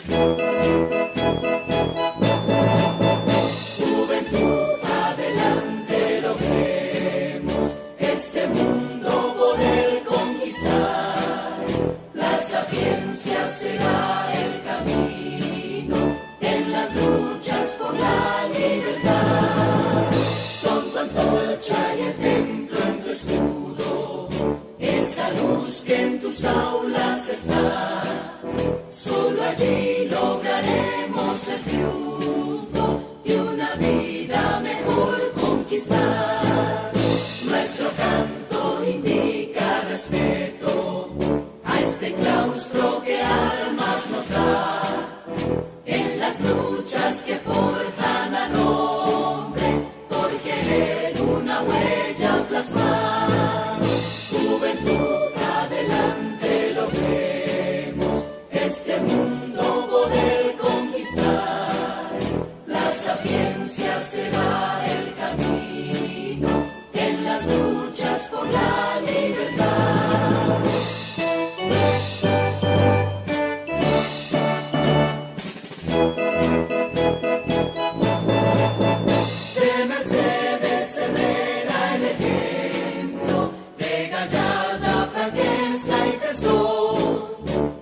Juventud, adelante logremos este mundo poder conquistar. La sapiencia será el camino en las luchas por la libertad. Son tu antorcha y el templo en tu escudo, esa luz que en tus aulas está. Solo allí lograremos el triunfo y una vida mejor conquistar. Nuestro canto indica respeto a este claustro que armas nos da. En las luchas que forjan al hombre, por querer una huella plasmar. Juventud, adelante logremos este mundo poder conquistar. La sapiencia será el camino en las luchas por la libertad. De Mercedes Herrera el ejemplo, de gallarda franqueza y tesón,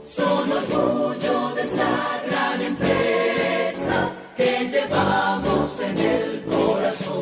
son orgullo de esta gran empresa que llevamos en el corazón.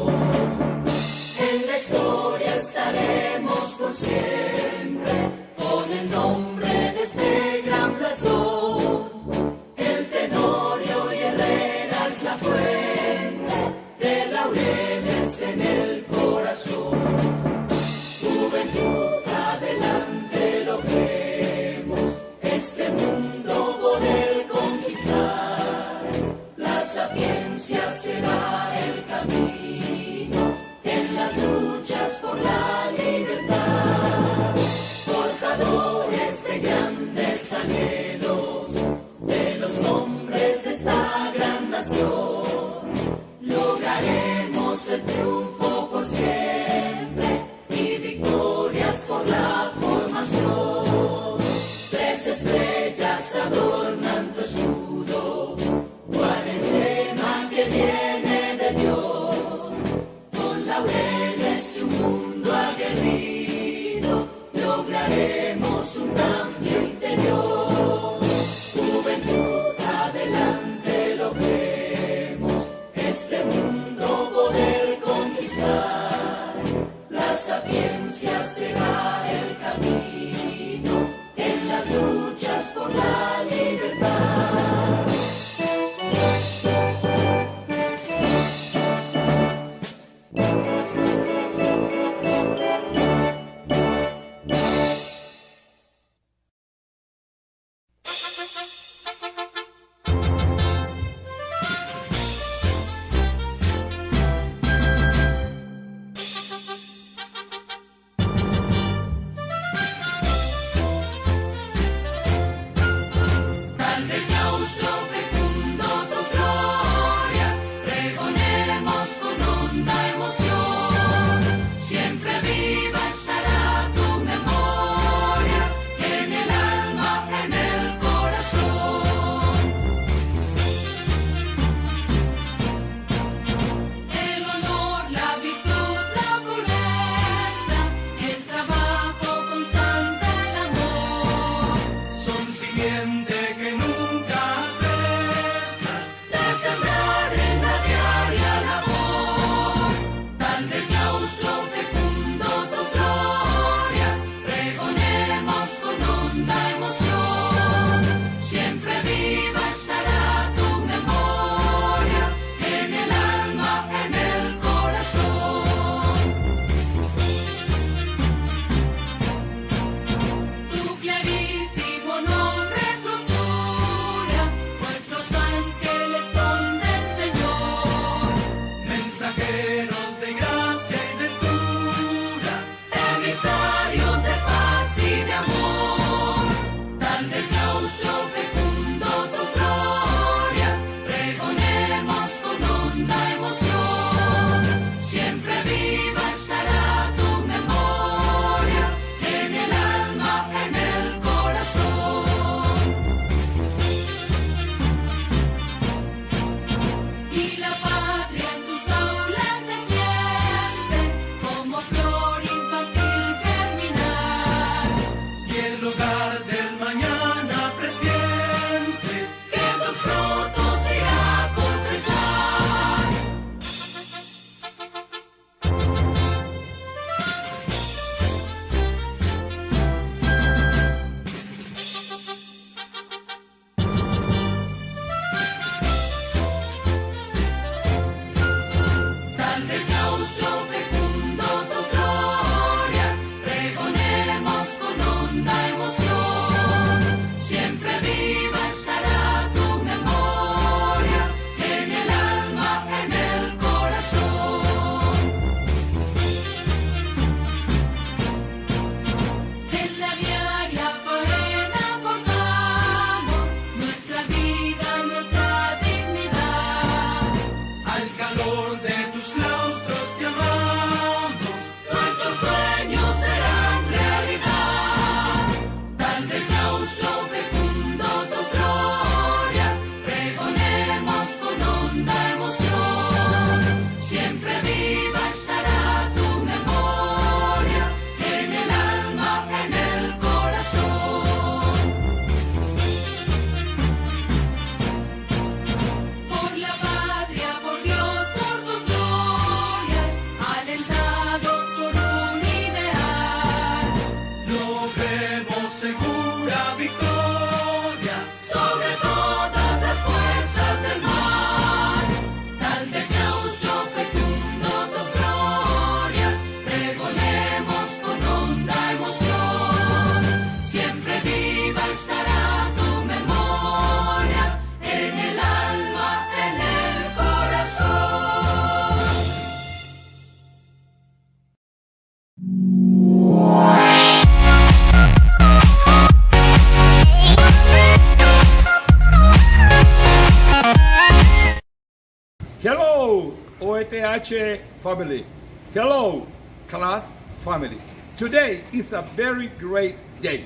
Hello, OETH family. Hello, class family. Today is a very great day.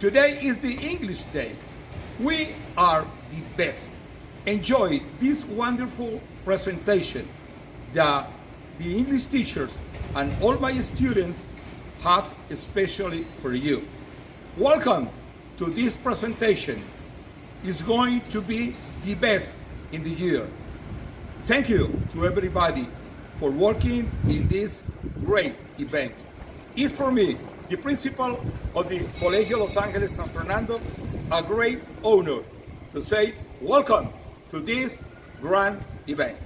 Today is the English day. We are the best. Enjoy this wonderful presentation that the English teachers and all my students have especially for you. Welcome to this presentation. It's going to be the best in the year. Thank you to everybody for working in this great event. It's for me, the principal of the Colegio Los Angeles San Fernando, a great honor to say welcome to this grand event.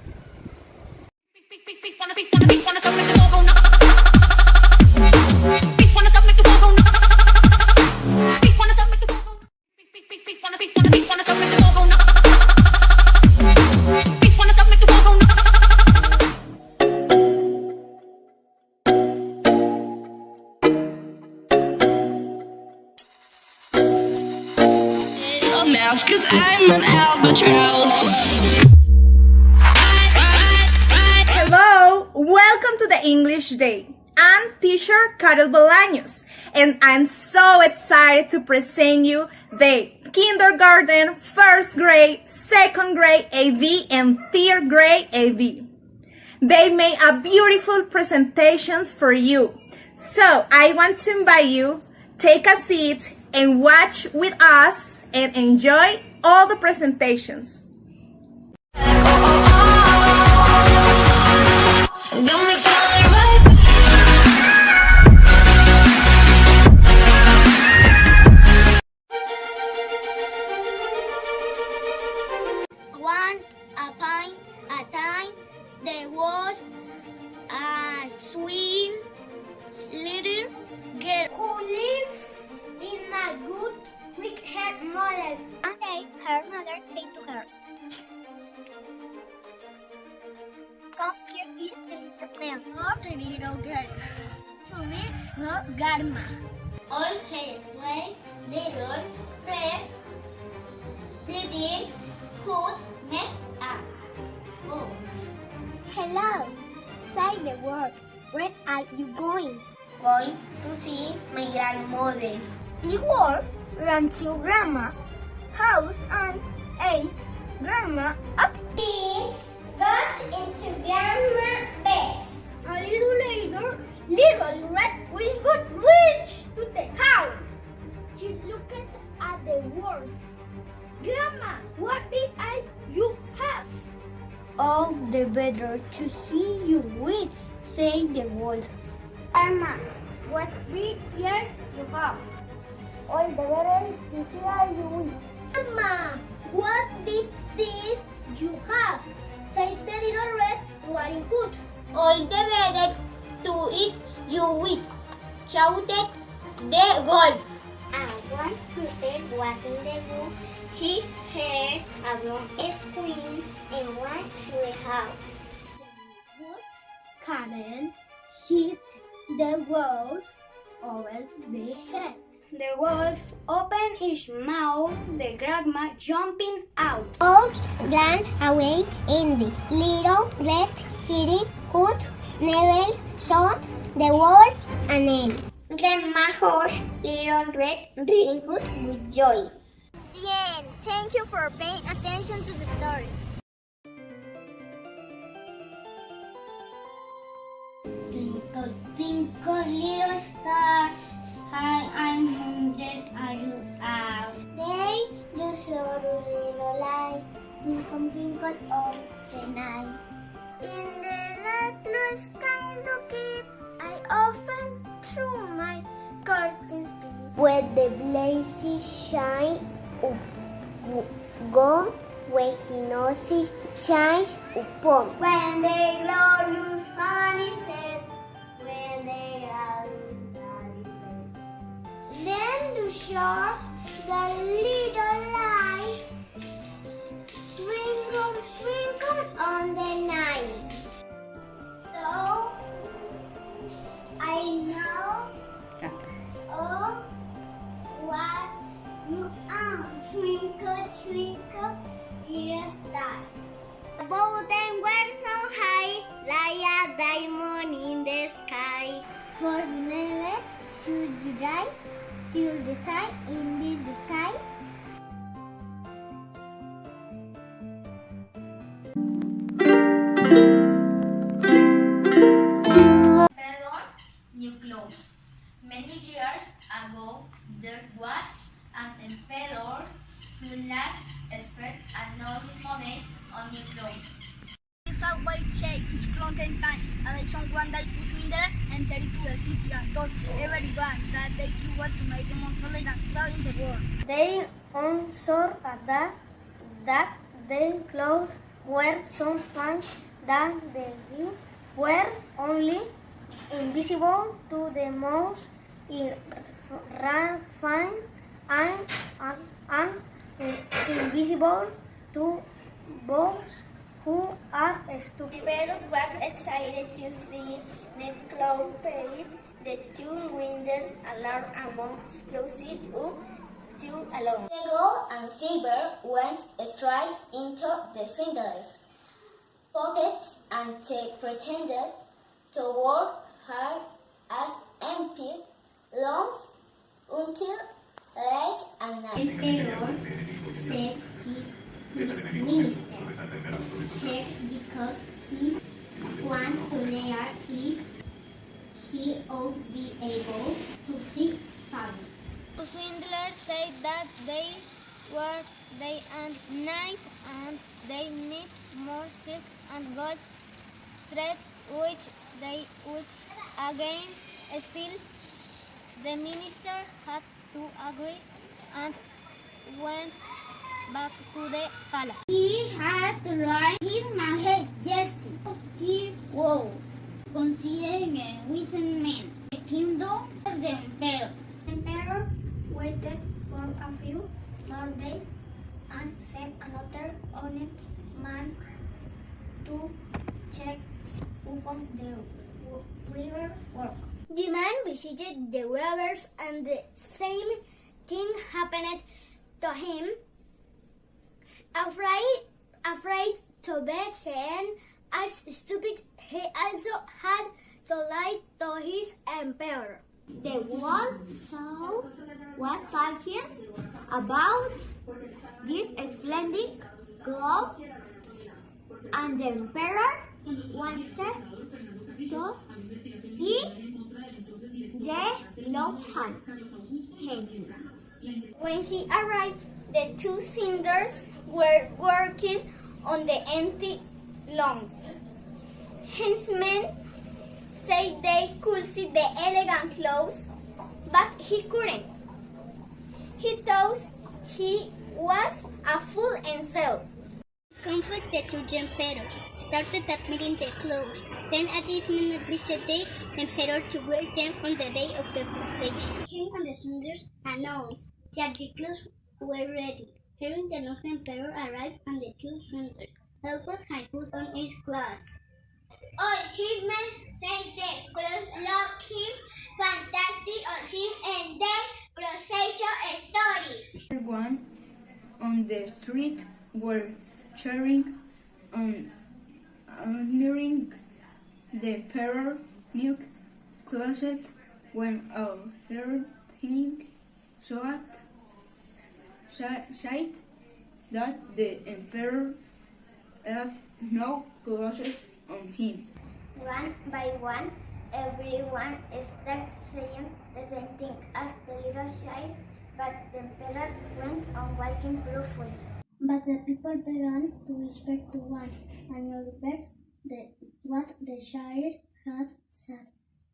Cause I'm an albatross. Hello, welcome to the English Day. I'm teacher Carol Bolaños, and I'm so excited to present you the kindergarten, first grade, second grade AV, and third grade AV. They made a beautiful presentations for you. So I want to invite you, take a seat and watch with us and enjoy all the presentations. Once upon a time, there was a sweet little girl who lived in a good with her mother. One day, her mother said to her, "Come here, eat delicious meal." Not a little girl. To me, not grandma. All her way, little fair, little could make up. Oh. Hello. Say the word. Where are you going? Going to see my grandmother. The wolf ran to Grandma's house and ate Grandma up. Things got into Grandma's bed. A little later, Little Red Winged reached to the house. She looked at the wolf. Grandma, what big eyes you have? All the better to see you with, said the wolf. Grandma, what big ears you have? All the better to see you with. Grandma, what big teeth you have? Said the Little Red Riding Hood. All the better to eat you with, shouted the wolf. And one cricket was in the room. He heard a brown scream and went to the house. Karen hit the wolf over the head. The wolf opened his mouth, the grandma jumping out. Out ran away in the Little Red Riding Hood never saw the wolf again. Grandma hugged Little Red Riding Hood with joy. The end. Thank you for paying attention to the story. Twinkle, twinkle, little star, how I'm wondering are you out? They just saw a little light, twinkle, twinkle all the night. In the dark blue sky looking, I often through my curtains peep. Where the blazes shine go where he knows it shines upon. When the glorious sun is set, when the glorious sun is set, then to show the little light twinkle, twinkle on the night. So I know what you are. Twinkle, twinkle, little star. Both them were For never should you die till the sun in the sky. Emperor, new clothes. Many years ago, there was an emperor who lacked spent and all his money on new clothes. The subway changed his clothes 10 times, and someone died to swindler entered into the city and told everyone that they were to make the most elegant clothes in the world. They also added that the clothes were so fine that they were only invisible to the most refined and invisible to those who are stupid. Emperor was excited to see the cloud parade. The two windows alarm among explosive up to alone. The gold and silver went straight into the swindlers' pockets, and they pretended to work hard at empty loans until late at night. The emperor said his minister checked because he wanted to learn if he would be able to see fabrics. The swindlers said that they work day and night and they need more silk and gold thread, which they would again steal. The minister had to agree and went back to the palace. He had to write his majesty. He was considered a wise man. The kingdom of the emperor. The emperor waited for a few more days and sent another honest man to check upon the weaver's work. The man visited the weavers, and the same thing happened to him. Afraid to be seen as stupid, he also had to lie to his emperor. The whole town was talking about this splendid cloth, and the emperor wanted to see the long hands. When he arrived, the two singers were working on the empty lawns. Henchmen said they could see the elegant clothes, but he couldn't. He thought he was a fool himself. Comforted to the emperor, started admiring the clothes. Then at this minute visited the emperor to wear them on the day of the procession. King and the soldiers announced that the clothes were ready. Hearing the news, the emperor arrived and the two soldiers helped him put on his clothes. All henchmen said the clothes looking fantastic on him and the procession started. Everyone on the street were cheering and admiring the emperor's new closet when all heard thing said that the emperor had no closet on him. One by one, everyone started saying the same thing as the little child, but the emperor went on walking prooffully. But the people began to whisper to one another what the child had said.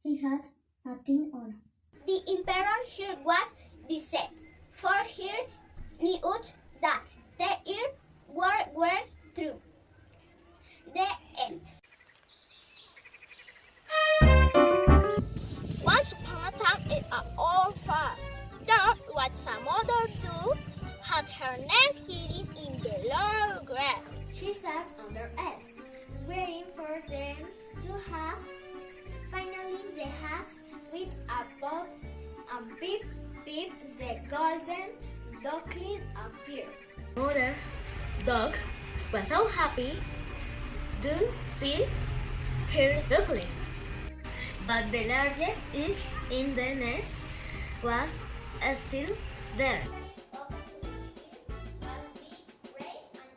He had nothing on. The emperor heard what they said, for he knew that the ear were true. The end. Once upon a time in an old farm, there was a mother who had her nest hidden in the long grass. She sat on their eggs, waiting for them to hatch. Finally, the hatch with a pop and peep, peep, the golden duckling appeared. Mother duck was so happy to see her ducklings. but the largest egg in the nest was still there.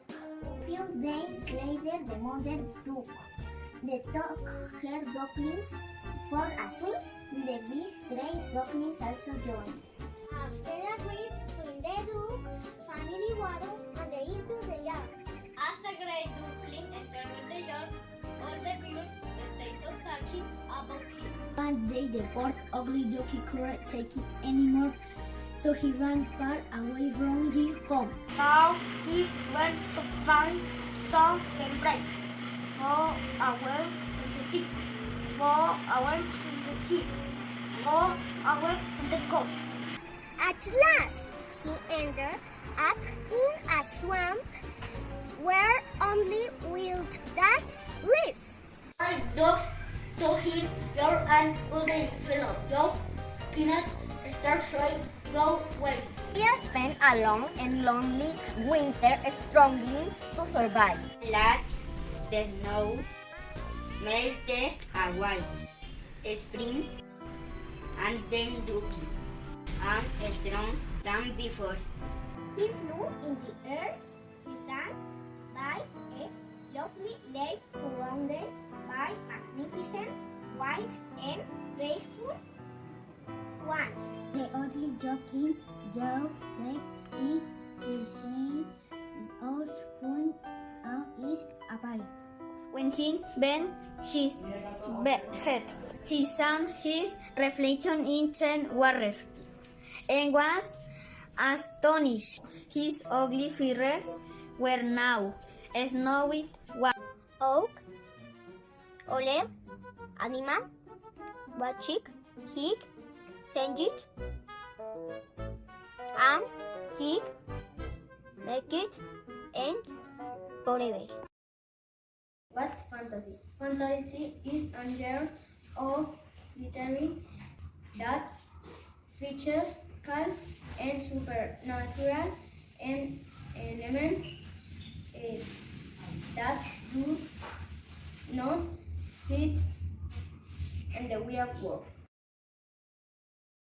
A few days later, the mother took her ducklings for a swim. The big gray ducklings also joined. After a great swim, the duck family waddled and they into the yard. As the gray duckling entered the yard, all the birds started talking about him. One day, the poor ugly ducky couldn't take it anymore, so he ran far away from his home. Now he went to find some embrace. Go away from the sea. Go away from the sea. Go away from the coast. At last, he ended up in a swamp where only wild ducks live. My dog told him, "You're an ugly fellow. You cannot start trying. Go away." He spent a long and lonely winter struggling to survive. Last, the snow melted away. Spring and then ducky and strong than before. He flew in the air. He landed by a lovely lake surrounded by magnificent white and graceful swans. The ugly duckling dove that is the same as one is a valley. When he bent his head, he saw his reflection in the water and was astonished. His ugly feathers were now snowy white. Oak, ole, animal, bachik, hig, sandwich, and hig, make it, and forever. What fantasy? Fantasy is a genre of literature that features calm and supernatural and elements that do not fit in the real world.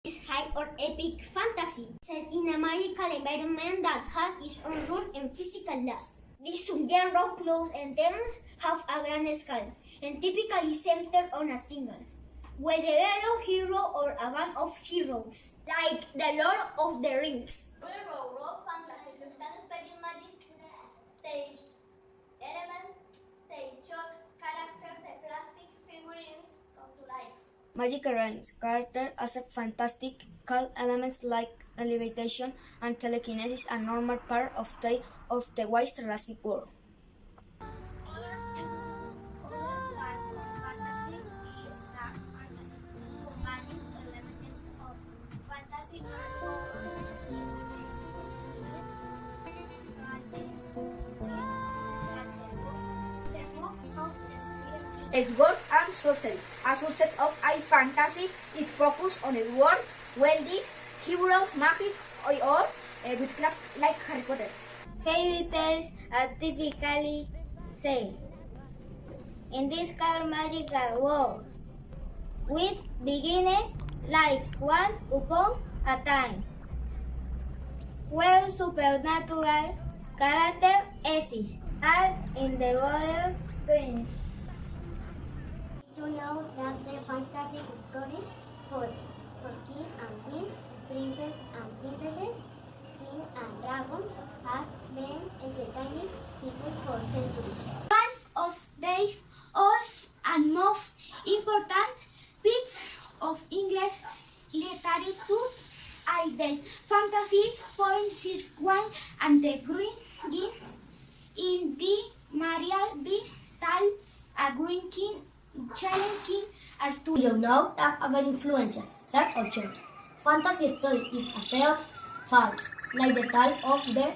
Is high or epic fantasy set in a magical environment that has its own rules and physical laws. These subgenre plots and themes have a grand scale and typically center on a single, well-developed hero or a band of heroes, like the Lord of the Rings. Raw fantasy looks and spelling magic. They element, they chalk characters, the plastic figurines come to life. Magic arranges characters as a fantastical elements like levitation and telekinesis, a normal part of the wide Jurassic world. Sword and Sorcery, a subset of high fantasy. It focuses on a world, wielding heroes, magic, or witchcraft like Harry Potter. Fairy tales are typically set in these magical worlds, with beginnings like one upon a time, where supernatural characters exist, as in the Warriors Prince. To know that the fantasy stories for king and queens, princes and princesses, king and dragons have been entertaining people for centuries. One of the oldest and most important bits of English literature are the fantasy poems and the Green King in the Marial B. Tal, a Green King, Challenge King, Arthur. You know that a very influential third option. Fantasy story is a theops false, like the tale of the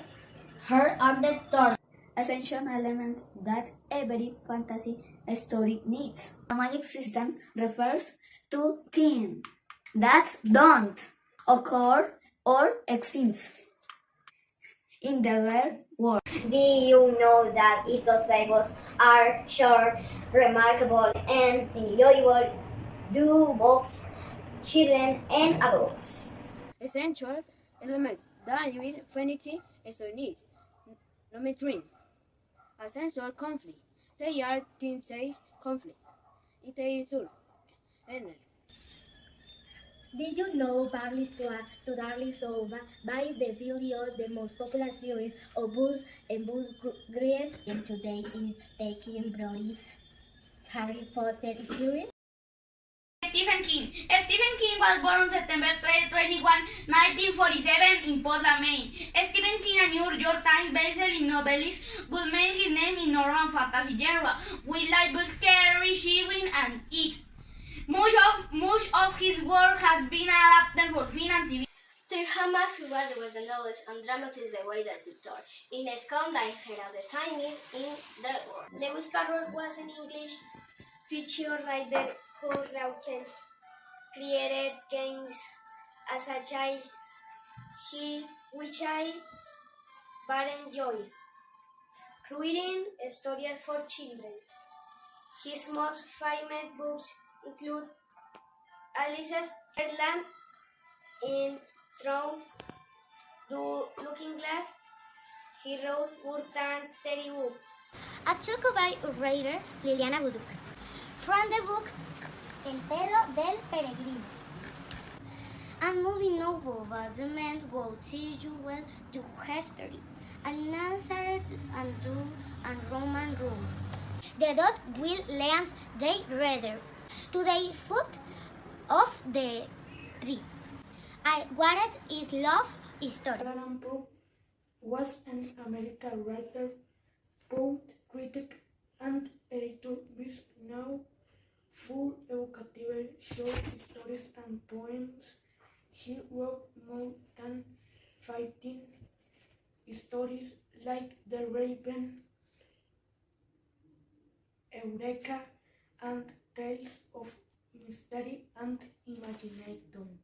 hare and the tortoise. Essential element that every fantasy story needs. A magic system refers to things that don't occur or exist in the real world. Do you know that each of fables are short, remarkable, and enjoyable do both children and adults. Essential elements that will finity studies. Number 3. Essential conflict. They are team stage conflict. It is sur. Enel. Did you know Barley to Darley so by the video the most popular series of Buzz and Buzz Green and today is taking Brody Harry Potter series? Stephen King. Stephen King was born on September 21, 1947 in Portland, Maine. Stephen King, a New York Times best-selling novelist, would make his name in urban fantasy genre, with like scary, shivering, and it. Much of his work has been adapted for film and TV. Sir Hama Fuad was the novelist and dramatist the wider Victor. In the Scotland era the Chinese in the world. Lewis Carroll was an English feature writer who wrote created games as a child, which I very enjoyed. Reading stories for children. His most famous books include Alice's Wonderland and Through the Looking Glass. He wrote more than 30 books. A book by writer Liliana Buduk. From the book El perro del peregrino. A movie novel was meant to teach you well to history, and Nazareth and Roman Rome. The dog will land the reader to the foot of the tree. I wanted is love story. Edgar Poe was an American writer, poet, critic, and editor with now full evocative short stories and poems. He wrote more than 15 stories like The Raven, Eureka, and Tales of Mystery and Imagination.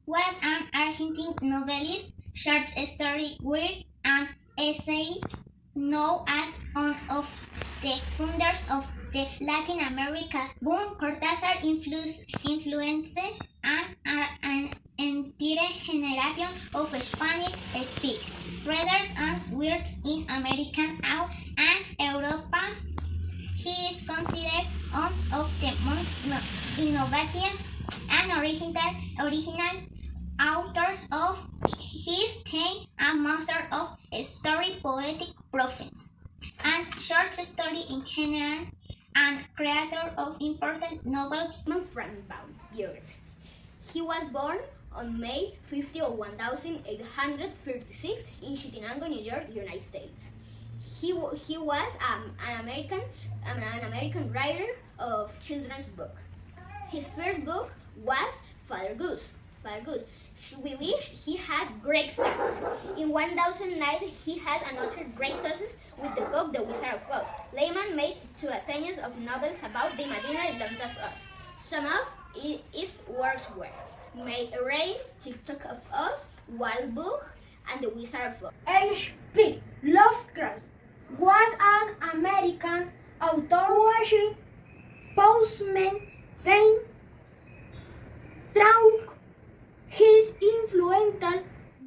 Was an Argentine novelist, short story writer, and essayist, known as one of the founders of the Latin America boom. Cortázar influenced an entire generation of Spanish-speaking readers and words in American and Europe. He is considered one of the most innovative and original authors of his time, a master of story, poetic prose, and short story in general, and creator of important novels. Fernando. He was born on May 50 of 1836 in Chittenango, New York, United States. He was an American writer of children's book. His first book was Father Goose. We wish he had great success. In 1009, he had another great success with the book The Wizard of Oz. Lehman made 2 series of novels about the imaginary land of Oz. Some of his works were Made Rain, TikTok of Oz, Wild Book, and The Wizard of Oz. H.P. Lovecraft was an American author, postman, fame, through his influential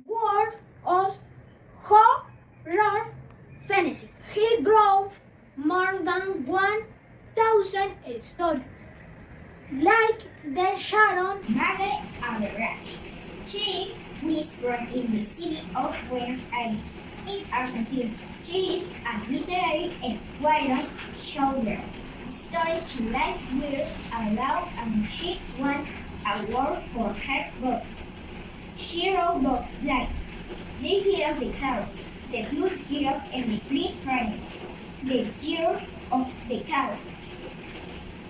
work of horror fantasy. He wrote more than 1,000 stories, like the Sharon Margaret Average. She was born in the city of Buenos Aires, in Argentina. She is a literary and writer showgirl. The story she liked were aloud and she won an award for her books. She wrote books like The Hero of the Cow, The Blue Hero and the Green Friday, The Year of the Cow.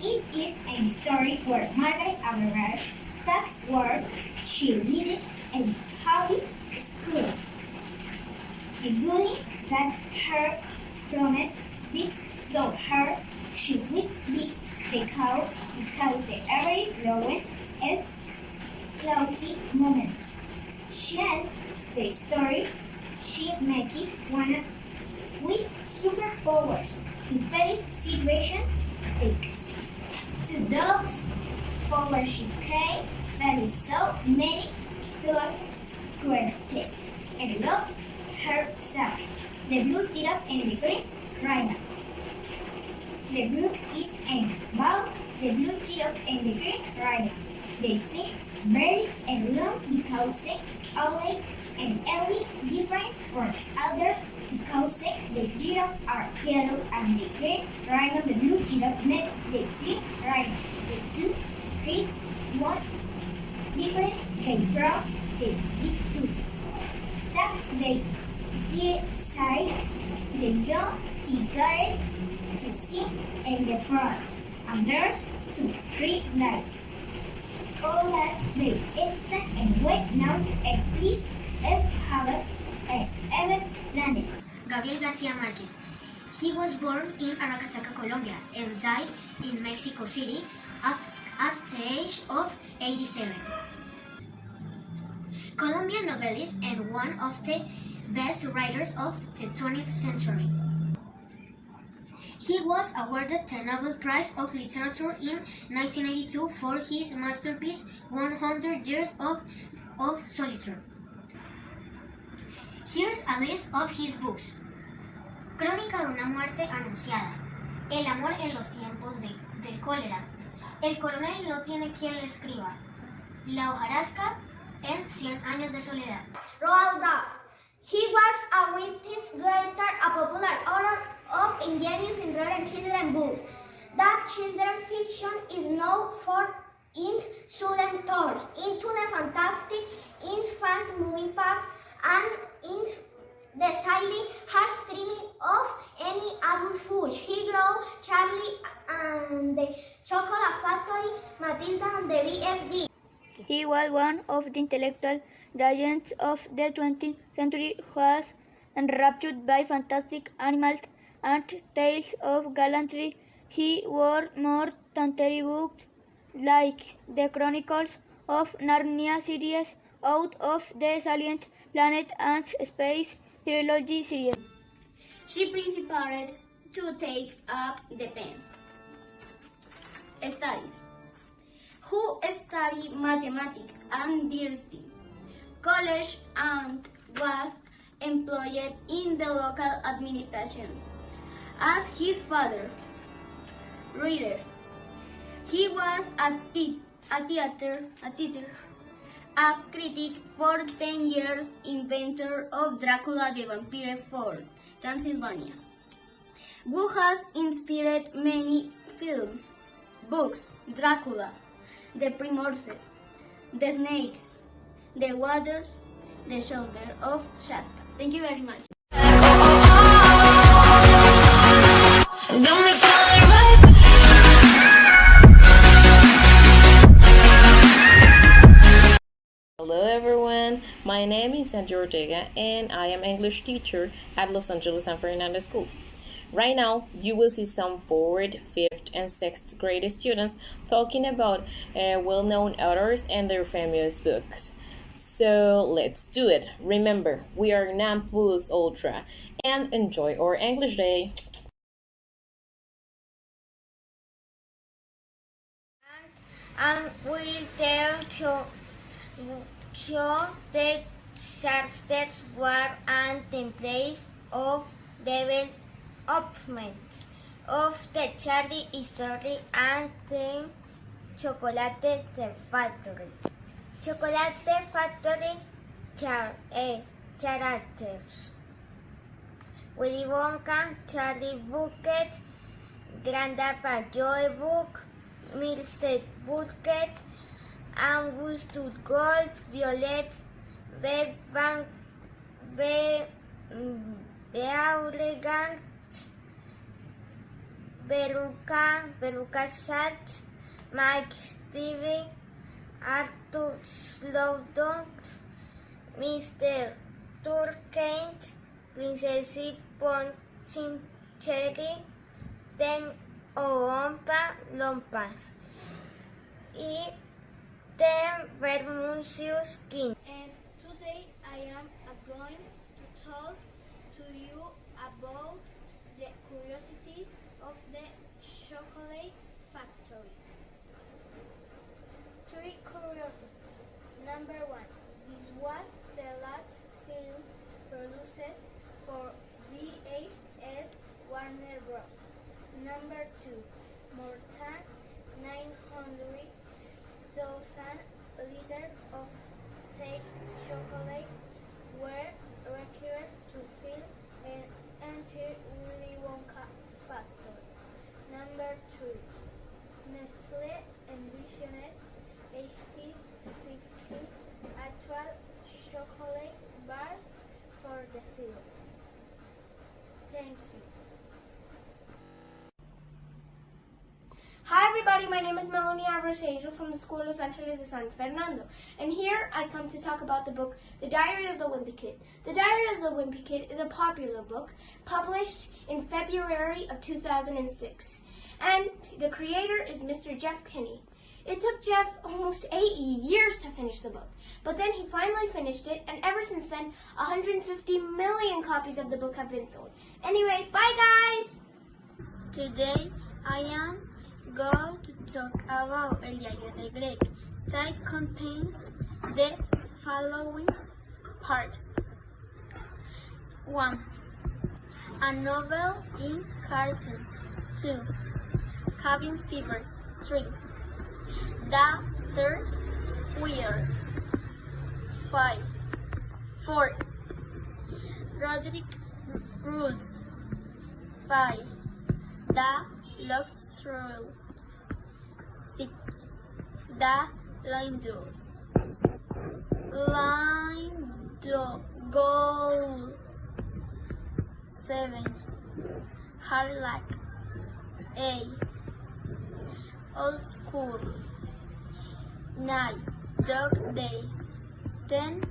It is a story where Margaret Average talks where she lived in public school. The bully that her promised did though her she would beat the cow because the every ruined its closing moments. She ends the story she makes one with superpowers to face situations like 2 dogs for where she came, very so many floor critics and loved herself. The blue giraffe and the green rhino. The book is about the blue giraffe and the green rhino. They think very and long because they only and early difference from other because the giraffe are yellow and the green rhino the blue giraffe makes the green rhino. The two create one difference came from the big boots. That's the side the young tiger to sit in the front and there's two green lights. All that they extend and wait now and please if have an even planet. Gabriel Garcia Marquez. He was born in Aracataca, Colombia, and died in Mexico City at the age of 87. Colombian novelist and one of the best writers of the 20th century. He was awarded the Nobel Prize of Literature in 1982 for his masterpiece 100 Years of Solitude. Here's a list of his books. Crónica de una muerte anunciada. El amor en los tiempos del cólera. El coronel no tiene quien le escriba. La hojarasca en 100 años de soledad. Roald Dahl. He was a British writer, a popular author of engaging in and children's books. That children's fiction is known for its sudden turns into the fantastic, in fast moving parts, and in the silent heartstrings of any adult fudge. He wrote Charlie and the Chocolate Factory, Matilda and the BFD. He was one of the intellectual giants of the 20th century who was enraptured by fantastic animals and tales of gallantry. He wrote more than 30 books, like the Chronicles of Narnia series, Out of the Silent Planet and Space Trilogy series. She principled to take up the pen. Studies. Who studied mathematics and dirty college and was employed in the local administration. As his father, reader, he was a theater, a critic for 10 years, inventor of Dracula the Vampire for Transylvania, who has inspired many films, books, Dracula, The Primorse, The Snakes, The Waters, The Shoulder of Shasta. Thank you very much. Hello everyone, my name is Sandy Ortega and I am English teacher at Los Angeles San Fernando School. Right now, you will see some 4th, 5th, and 6th grade students talking about well-known authors and their famous books. So let's do it. Remember, we are NAM Plus Ultra and enjoy our English day. And we tell show the success war and the place of development of the Charlie history and the Chocolate Factory. Chocolate Factory characters. Willy Wonka, Charlie Bucket, Grandpa Joe Book, Mr. Bucket, Augustus Gold, Violet, Beauregard, Veruca Salt, Mike Stevie, Arthur Slowdon, Mr. Turkent, Princess Poncincherry, Ten Oompa Lompas, y The Bermudius King. And today I am going to talk to you about the curiosities of the chocolate factory. produced for VHS Warner Bros. Number 2. More than 900,000 liters of thick chocolate were required to fill an entire Willy Wonka factory. Number 3. Nestlé envisioned 50 actual chocolate bars for the film. Thank you. Hi everybody, my name is Melanie Alvarez Angel from the School Los Angeles de San Fernando, and here I come to talk about the book The Diary of the Wimpy Kid. The Diary of the Wimpy Kid is a popular book published in February of 2006, and the creator is Mr. Jeff Kinney. It took Jeff almost 8 years to finish the book, but then he finally finished it, and ever since then, 150 million copies of the book have been sold. Anyway, bye guys! Today I am going to talk about El Diario de Greg that contains the following parts. 1. A novel in cartoons. 2. Cabin fever. 3. The third wheel. 4. Roderick rules. 5. The lost road. 6. The line door. Goal. 7. Hard luck. 8. Old school. 9. Dog days. 10.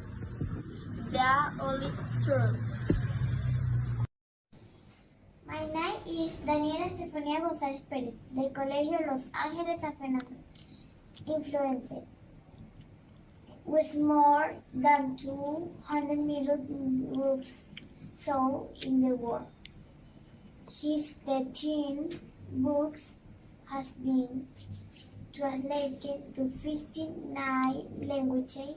The only truth. My name is Daniela Estefanía González Pérez, del Colegio Los Ángeles San Fernando. Influencer. With more than 200 million books sold in the world. His 13 books has been translated to 59 languages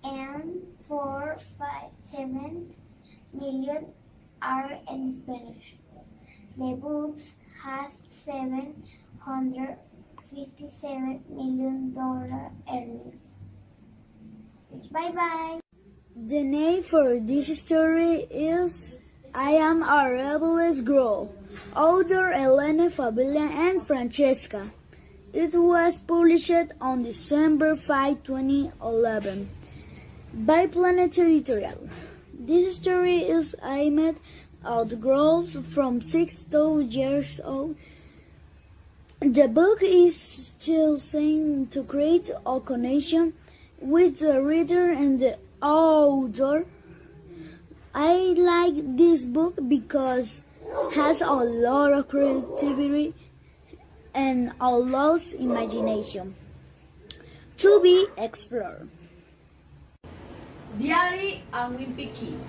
and 4.7 million are in Spanish. The books has $757 million earnings. Bye bye. The name for this story is I Am a Rebellious Girl, author Elena Fabella and Francesca. It was published on December 5, 2011 by Planet Editorial. This story is aimed at girls from 6 to 12 years old. The book is chosen to create a connection with the reader and the author. I like this book because it has a lot of creativity and allows imagination to be explored. Diary and Wimpy Kid.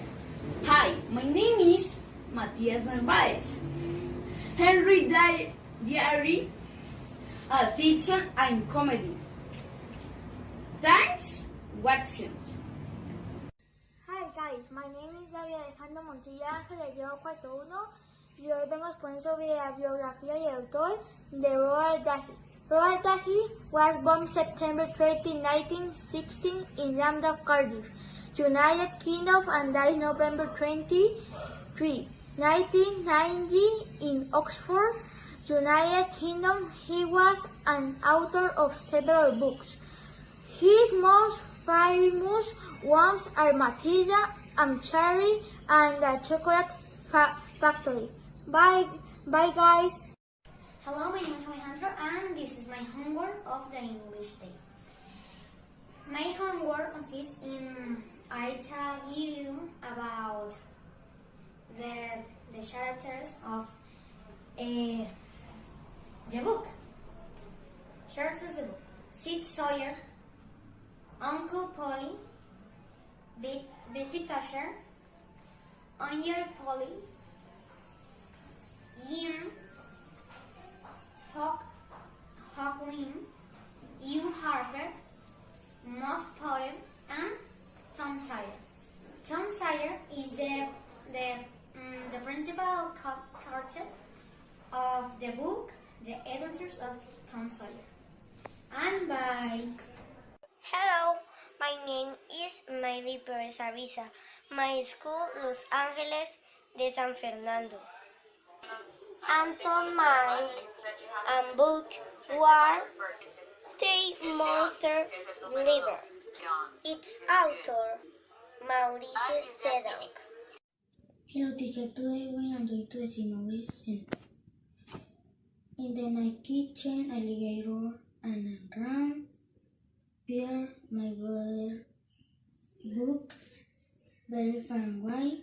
Hi, my name is Matias Narvaez. Henry Diary, a fiction and comedy. Thanks, Watsons. Hi guys, my name is David Alejandro Montilla Ángel, de grado 4.1 y hoy vengo a exponer sobre la biografía y el autor de Roald Dahl. Roald Dahl was born September 30, 1916 in Lambeth, Cardiff, United Kingdom and died November 23, 1990 in Oxford, United Kingdom. He was an author of several books. His most famous ones are Matilda and Charlie and the Chocolate Factory. Bye guys. Hello, my name is Alejandro and this is my homework of the English day. My homework consists in I tell you about the characters of the book. Characters of the book. Sid Sawyer, Uncle Polly, Betty Tusher, Onion Polly, Ian, Hawkling, Hugh Harper, Muff Potter, and Tom Sawyer. Tom Sawyer is author of the book The Adventures of Tom Sawyer. And bye. Hello, my name is Miley Perez Avisa. My school, Los Angeles de San Fernando. Anton Mike and book were The Monster Believer. Its author, Maurice Sedok. Hello teacher, today we are going to see movies in the night kitchen, alligator and a ram, beer, my brother, books, very fun, why?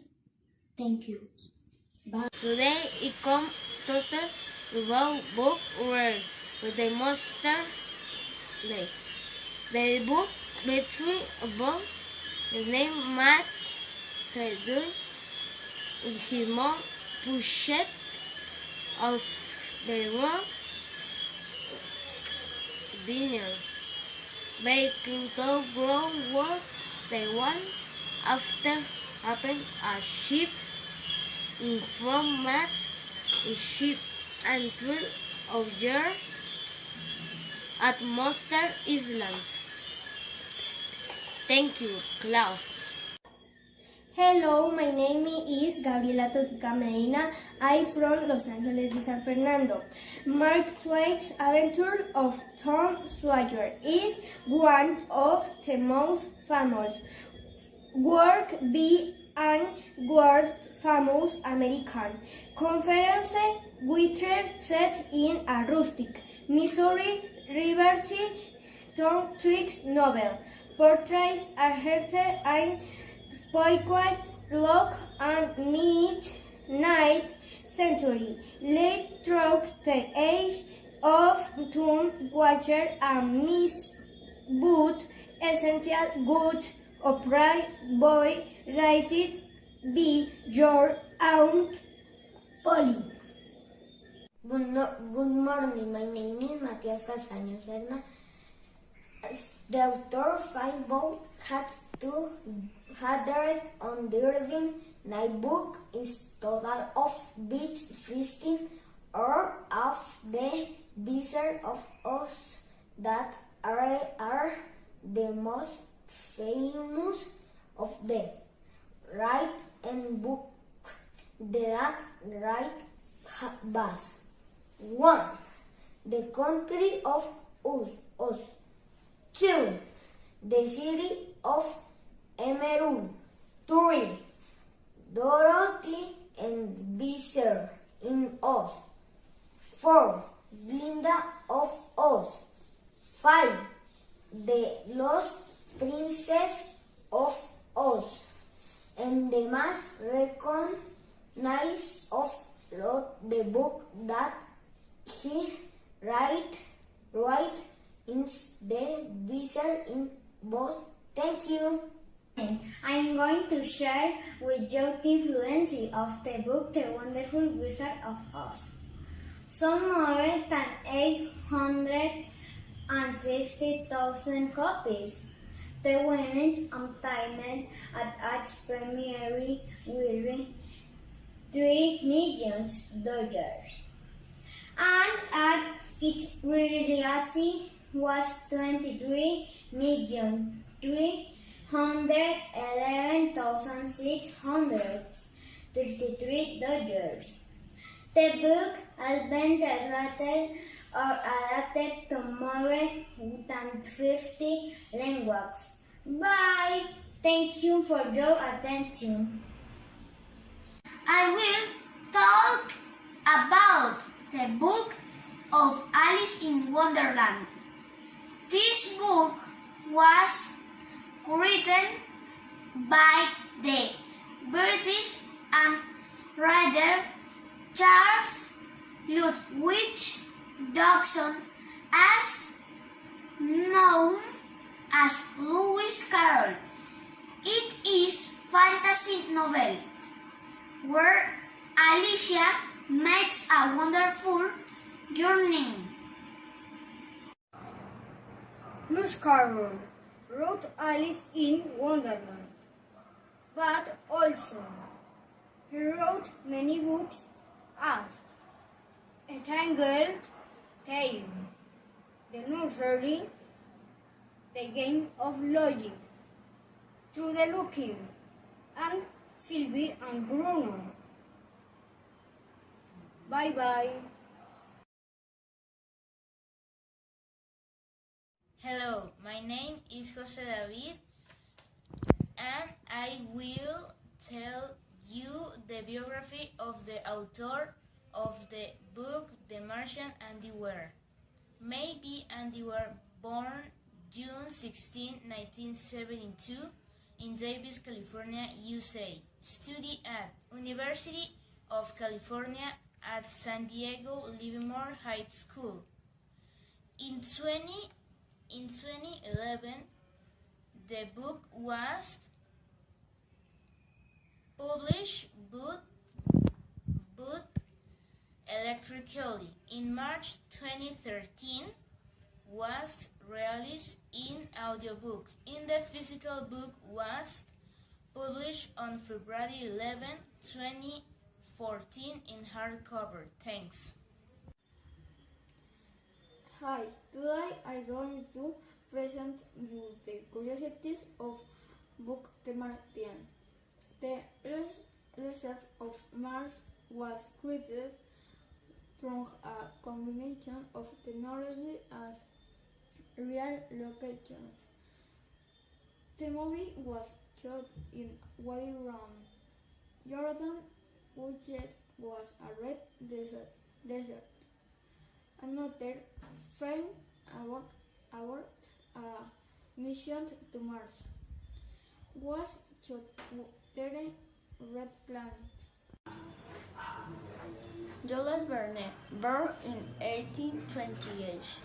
Thank you. Bye. Today it comes talking about book where with the monsters day. The book between about the name Max Hedwig. His mom pushed off the room dinner. Baking to grow was the one after happened a ship in from Max a ship and thrill of year at Monster Island. Thank you, class. Hello, my name is Gabriela Toquica Medina. I'm from Los Angeles de San Fernando. Mark Twain's Adventure of Tom Sawyer is one of the most famous work by an world famous American conference writer set in a rustic Missouri Liberty. Tom Twain's novel portrays a herder and poignant look and mid-ninth century, late through the age of Tom Sawyer and Miss Booth, essential good opera boy raised by your aunt Polly. Good morning, my name is Matías Castaño Serna. The author five boat had read on the reading night book is total of beach feasting or of the Wizard of Oz that are the most famous of them. Write and book that right bus. 1. The country of Oz. 2. The city of Emerald. 3. Dorothy and Beezer in Oz. 4. Glinda of Oz. 5. The Lost Princess of Oz. And the most recognized of the book that he write in the Wizard in Oz. Thank you. I'm going to share with you the influence of the book The Wonderful Wizard of Oz. Some more than 850,000 copies. The winners obtained at its premiere were $3 million. And at its release was $23,311,633. The book has been translated or adapted to more than 50 languages. Bye! Thank you for your attention. I will talk about the book of Alice in Wonderland. This book was written by the British writer Charles Ludwig Dodgson, as known as Lewis Carroll. It is fantasy novel where Alicia makes a wonderful journey. Lewis Carroll wrote Alice in Wonderland, but also he wrote many books as Tangled Tale, The Nursery, The Game of Logic, Through the Looking, and Sylvie and Bruno. Bye bye. Hello, my name is Jose David, and I will tell you the biography of the author of the book The Martian Andy Weir. Maybe Andy Weir, born June 16, 1972, in Davis, California, USA. Studied at University of California at San Diego Livermore High School. In 2011, the book was published but electronically. In March 2013, was released in audiobook. In the physical book was published on February 11, 2014 in hardcover. Thanks. Hi, today I'm going to present you the curiosities of book The Martian. The reserve of Mars was created from a combination of technology and real locations. The movie was shot in Wadi-Rum, Jordan, which was a red desert. Another film about a mission to Mars was shot during Red Planet. Jules Verne, born in 1828,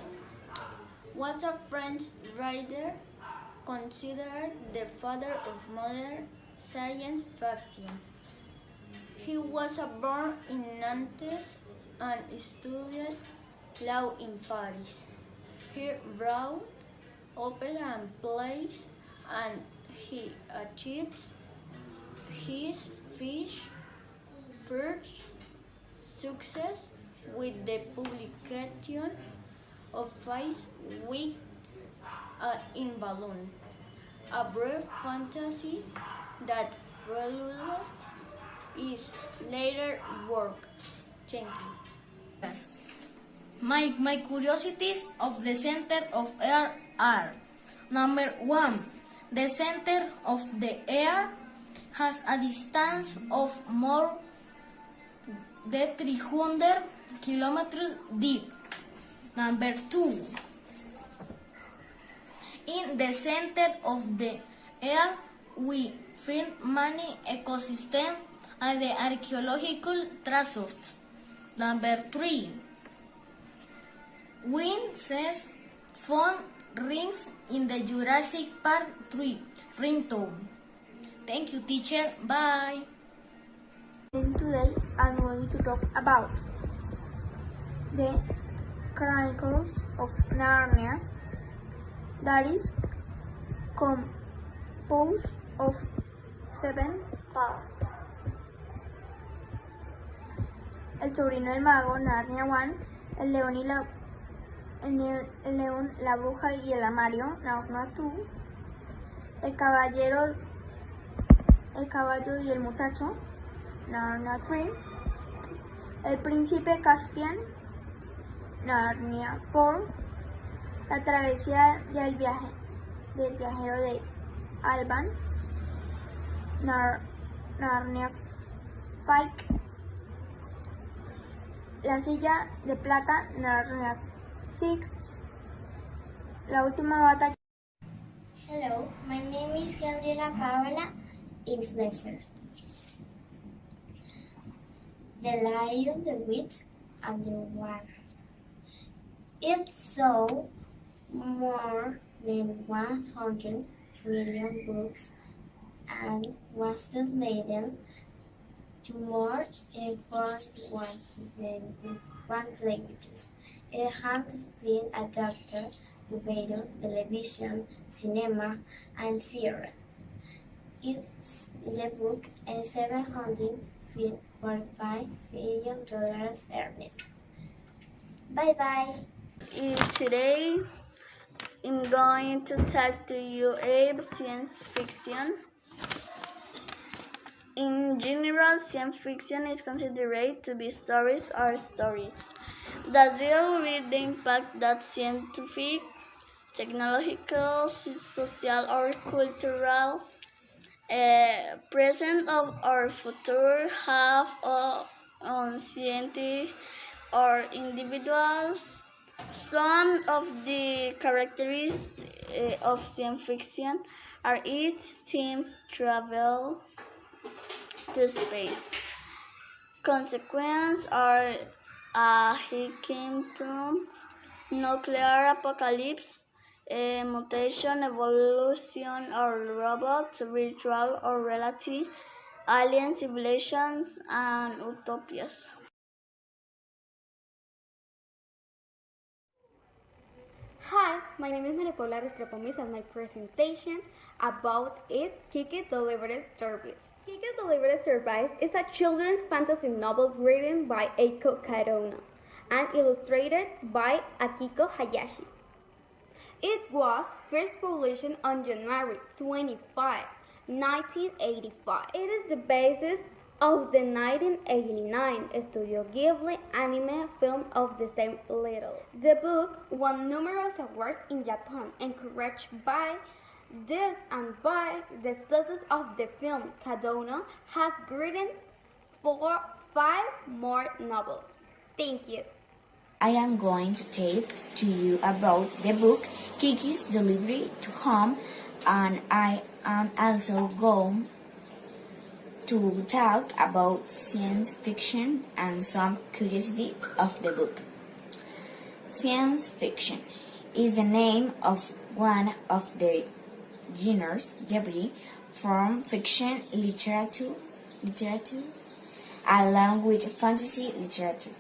was a French writer considered the father of modern science fiction. He was born in Nantes and studied law in Paris. He wrote opera and plays, and he achieved his first success with the publication of 5 Weeks in Balloon, a brief fantasy that realized his later work. Thank you. My curiosities of the center of air are: number 1, the center of the air has a distance of more than 300 kilometers deep. Number 2, in the center of the air we find many ecosystems and the archaeological treasures. Number 3, wind says found rings in the Jurassic Park tree ringtone. Thank you, teacher. Bye. And today I'm going to talk about the Chronicles of Narnia, that is composed of 7 parts. El sobrino del mago, Narnia 1, el león, la bruja y el armario, Narnia 2, el caballo y el muchacho, Narnia 3, el príncipe Caspian, Narnia 4, la travesía del viajero de Alban, Narnia 5, la silla de plata, Narnia 6, la última batalla. Hello, my name is Gabriela Paola Influencer. The Lion, the Witch, and the War. It sold more than 100 trillion books and was translated to more than 41 languages. It has been adapted to video, television, cinema, and theater. The book is $745 billion earned. Bye-bye. Today I'm going to talk to you about science fiction. In general, science fiction is considered to be stories or stories that deal with the impact that scientific, technological, social, or cultural present of our future have on society or individuals. Some of the characteristics of science fiction are its themes travel to space. Consequences are a hurricane, nuclear apocalypse, mutation, evolution, or robots, virtual or reality, alien civilizations, and utopias. Hi, my name is Maria Paula Restrepo and my presentation about is Kiki Delivery Service. Kiki Delivery Service is a children's fantasy novel written by Eiko Karona and illustrated by Akiko Hayashi. It was first published on January 25, 1985. It is the basis of the 1989 Studio Ghibli anime film of the same title. The book won numerous awards in Japan, encouraged by this and by the success of the film. Kadona has written 5 more novels. Thank you. I am going to talk to you about the book Kiki's Delivery to Home, and I am also going to talk about science fiction and some curiosity of the book. Science fiction is the name of one of the genres derived from fiction literature along with fantasy literature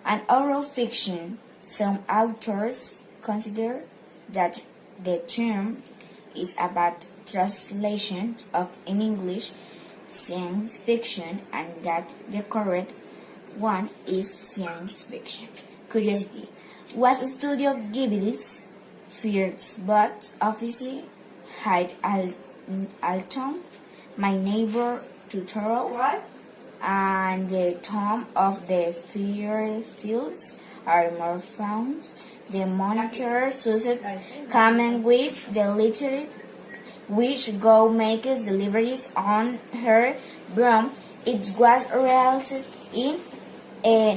and oral fiction. Some authors consider that the term is a bad translation of in English science fiction and that the correct one is science fiction. Curiosity was Studio Ghibli's first box office hit Alton, My Neighbor Totoro, and The Tomb of the Fairfields are more found. The Monitor success coming with the literary which Go makes deliveries on her broom. It was released in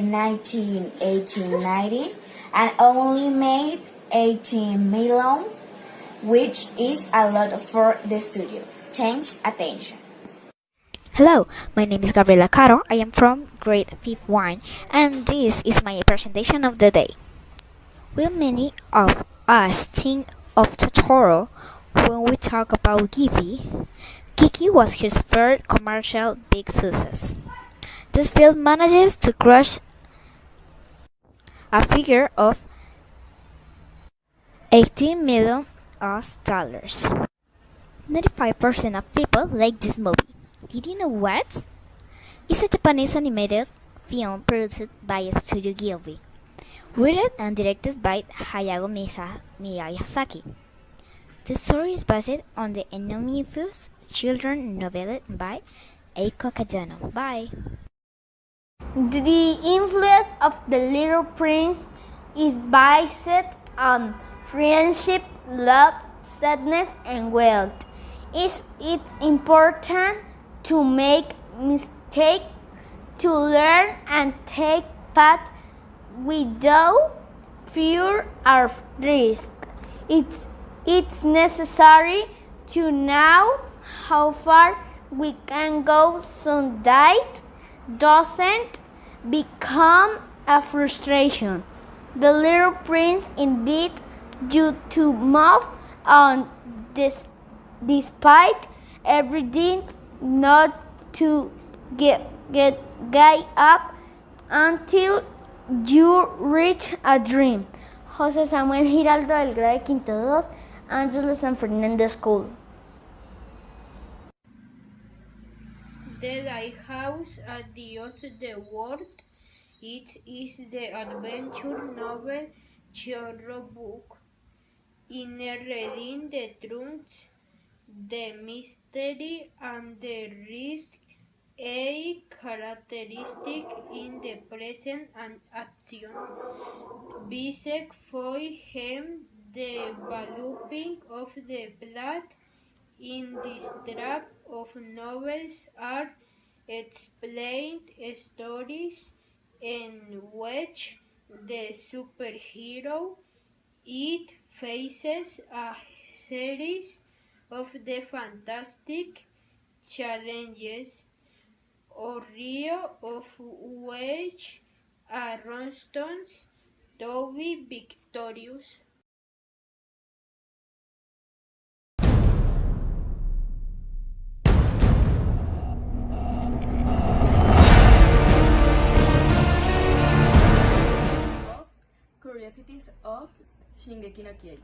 1989 and only made 18 million, which is a lot for the studio. Thanks attention. Hello, my name is Gabriela Caro. I am from grade 5th 1 and this is my presentation of the day. Will many of us think of Totoro when we talk about Ghibli? Kiki was his first commercial big success. This film manages to crush a figure of $18 million. 95% of people like this movie. Did you know what? It's a Japanese animated film produced by Studio Ghibli, written and directed by Hayao Miyazaki. The story is based on the anonymous children's novel by Eiko Kajano. Bye. The influence of the Little Prince is based on friendship, love, sadness, and wealth. It's important to make mistakes, to learn and take part without fear or risk. It's necessary to know how far we can go so that doesn't become a frustration. The Little Prince invites you to move on despite everything, not to get up until you reach a dream. José Samuel Giraldo del grado Quinto 2, Angelo San Fernando School. The lighthouse at the edge of the world It is the adventure novel genre book in reading the truth, the mystery, and the risk, a characteristic in the present and action. Basic for him, the developing of the plot in this type of novels are explained stories in which the superhero it faces a series of the fantastic challenges or Rio of which Aronston's to be victorious. Curiosities of Shingeki no Kyojin.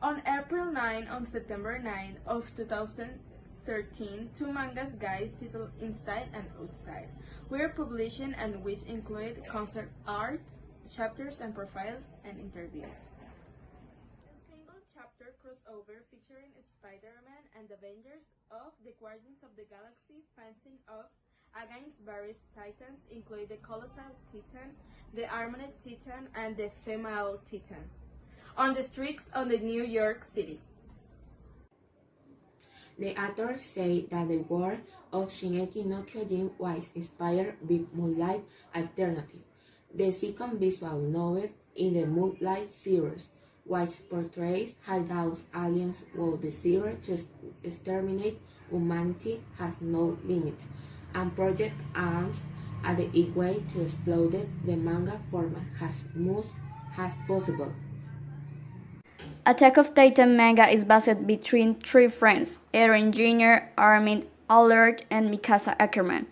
On April 9 and September 9 of 2013, two manga guides titled Inside and Outside were published and which include concept art, chapters and profiles, and interviews. A single chapter crossover featuring Spider-Man and the Avengers of the Guardians of the Galaxy facing off against various titans include the Colossal Titan, the Armored Titan, and the Female Titan, on the streets of the New York City. The author said that the world of Shingeki no Kyojin was inspired by Moonlight Alternative, the second visual novel in the Moonlight series, which portrays how those aliens who desire to exterminate humanity has no limit, and Project Arms are the way to explode the manga format as much as possible. Attack of Titan manga is based between three friends, Eren Jr., Armin Allard, and Mikasa Ackerman.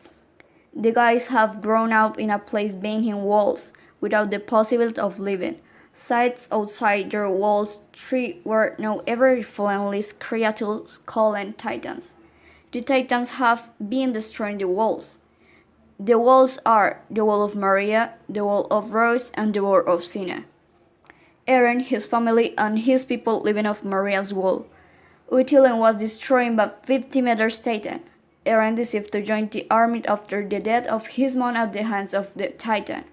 The guys have grown up in a place behind walls, without the possibility of living. Sites outside their walls, three were now ever-relentless creatures called Titans. The Titans have been destroying the walls. The walls are the wall of Maria, the wall of Rose, and the wall of Sina. Eren, his family, and his people living off Maria's wall. Utilen was destroyed by 50 meters Titan. Eren decided to join the army after the death of his mom at the hands of the Titan,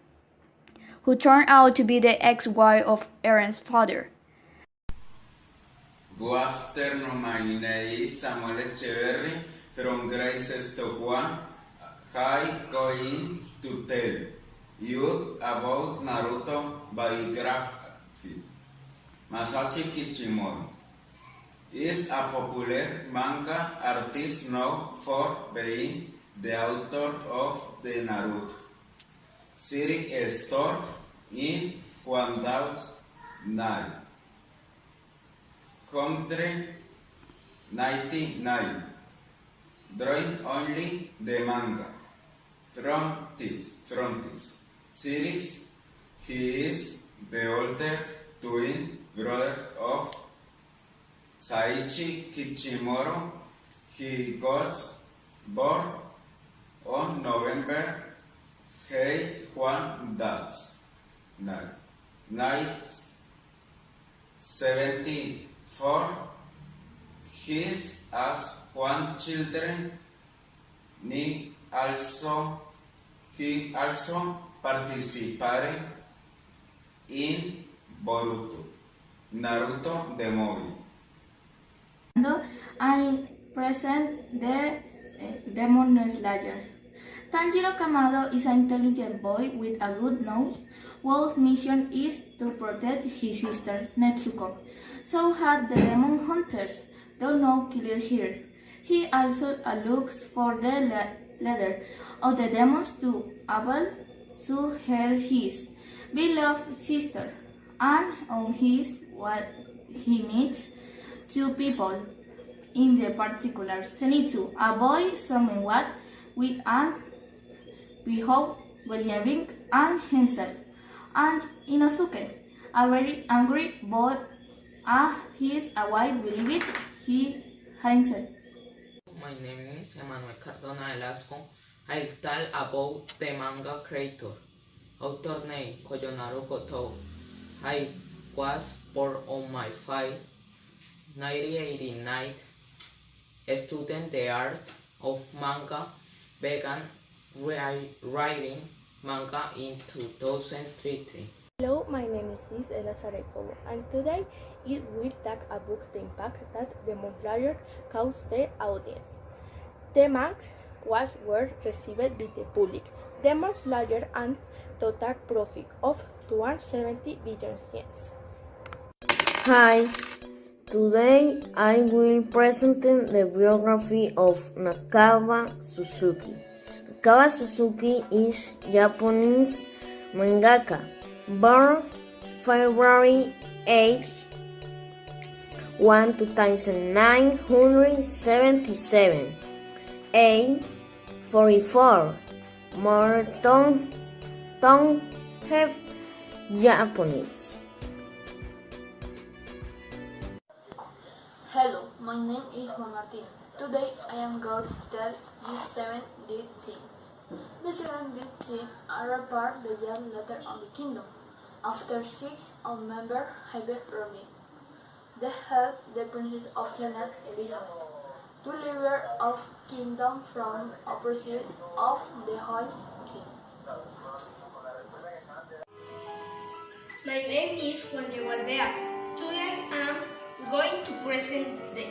who turned out to be the ex-wife of Eren's father. Good afternoon, my name is Samuel Echeverry from grade 1. I going to tell you about Naruto biography. Masashi Kishimoto is a popular manga artist known for being the author of the Naruto series started in 1999, drawing only the manga. From this series, he is the older twin brother of Saichi Kishimoto. He was born on November 8, 1974. He has one children. He also participated in Naruto the movie. I present the Demon Slayer. Tanjiro Kamado is an intelligent boy with a good nose, whose mission is to protect his sister, Netsuko. So had the demon hunters, though no killer here. He also looks for the leader of the demons to able to help his beloved sister, and on his what he meets two people, in the particular Zenitsu, a boy somewhat with an behold believing and himself, and Inosuke, a very angry boy, he is a white believed he himself. My name is Emmanuel Cardona Velasco. I'll tell about the manga creator, author name Koyonaro Gotou. I was born on my 1989, studying the art of manga, began writing manga in 2003. Hello, my name is Ella Sarekolo, and today it will talk about the impact that Demon Slayer caused the audience. The manga was well received by the public. Demon Slayer and total profit of 270 billion yen. Hi, today I will present the biography of Nakaba Suzuki. Nakaba Suzuki is Japanese mangaka, born February 8, 1977, age 44, Morton, Tongheb, Japanese. Hello, my name is Juan Martin. Today I am going to tell you 7 dead scenes. The 7 dead scenes are apart the young letter on the kingdom. After 6 members have been running, they help the Princess of Leonard Elizabeth to deliver of kingdom from opposite of the whole king. My name is Juan Diego Alvea. Today I am going to present the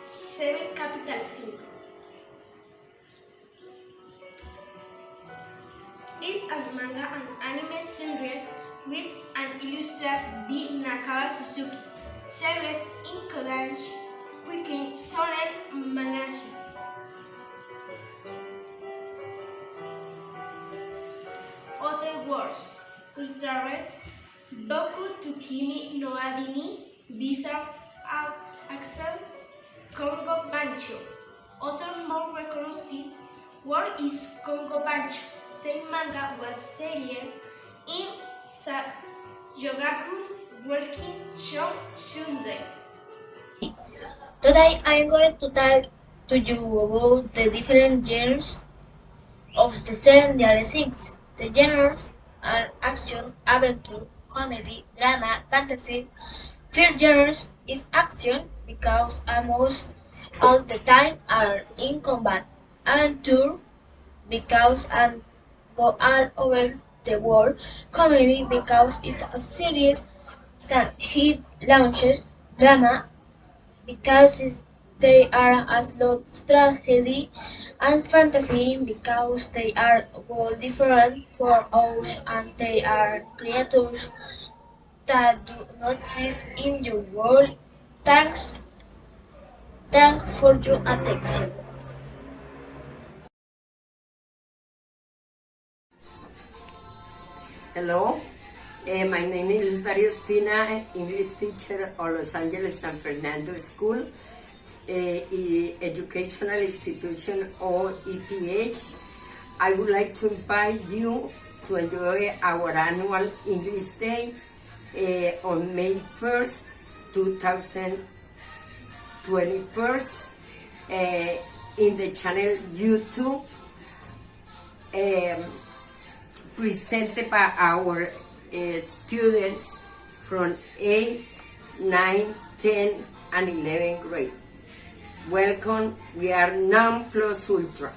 7 capital scenes. It's a manga and anime series with an illustrator by Nakaba Suzuki, served in Colegio, Weekend Sonen Magazine. Other words: Ultra Red, Boku to Kimi no Adini, Bizarre Axel, Congo Bancho. Other more recognized word is Congo Bancho. The manga was series in Yogaku Walking Show Sunday. Today I am going to talk to you about the different genres of the 7 deadly sins. The genres are action, adventure, comedy, drama, fantasy. First genre is action because almost all the time are in combat. Adventure because I go all over the world. Comedy because it's a series that hit launches. Drama because they are a lot tragedy, and fantasy because they are all different for us and they are creatures that do not exist in your world. Thanks for your attention. Hello, my name is Dario Espina, English teacher of Los Angeles San Fernando School, educational institution or ETH. I would like to invite you to enjoy our annual English Day on May 1st, 2021, in the channel YouTube. Presented by our students from 8, 9, 10, and 11th grade. Welcome, we are non plus ultra.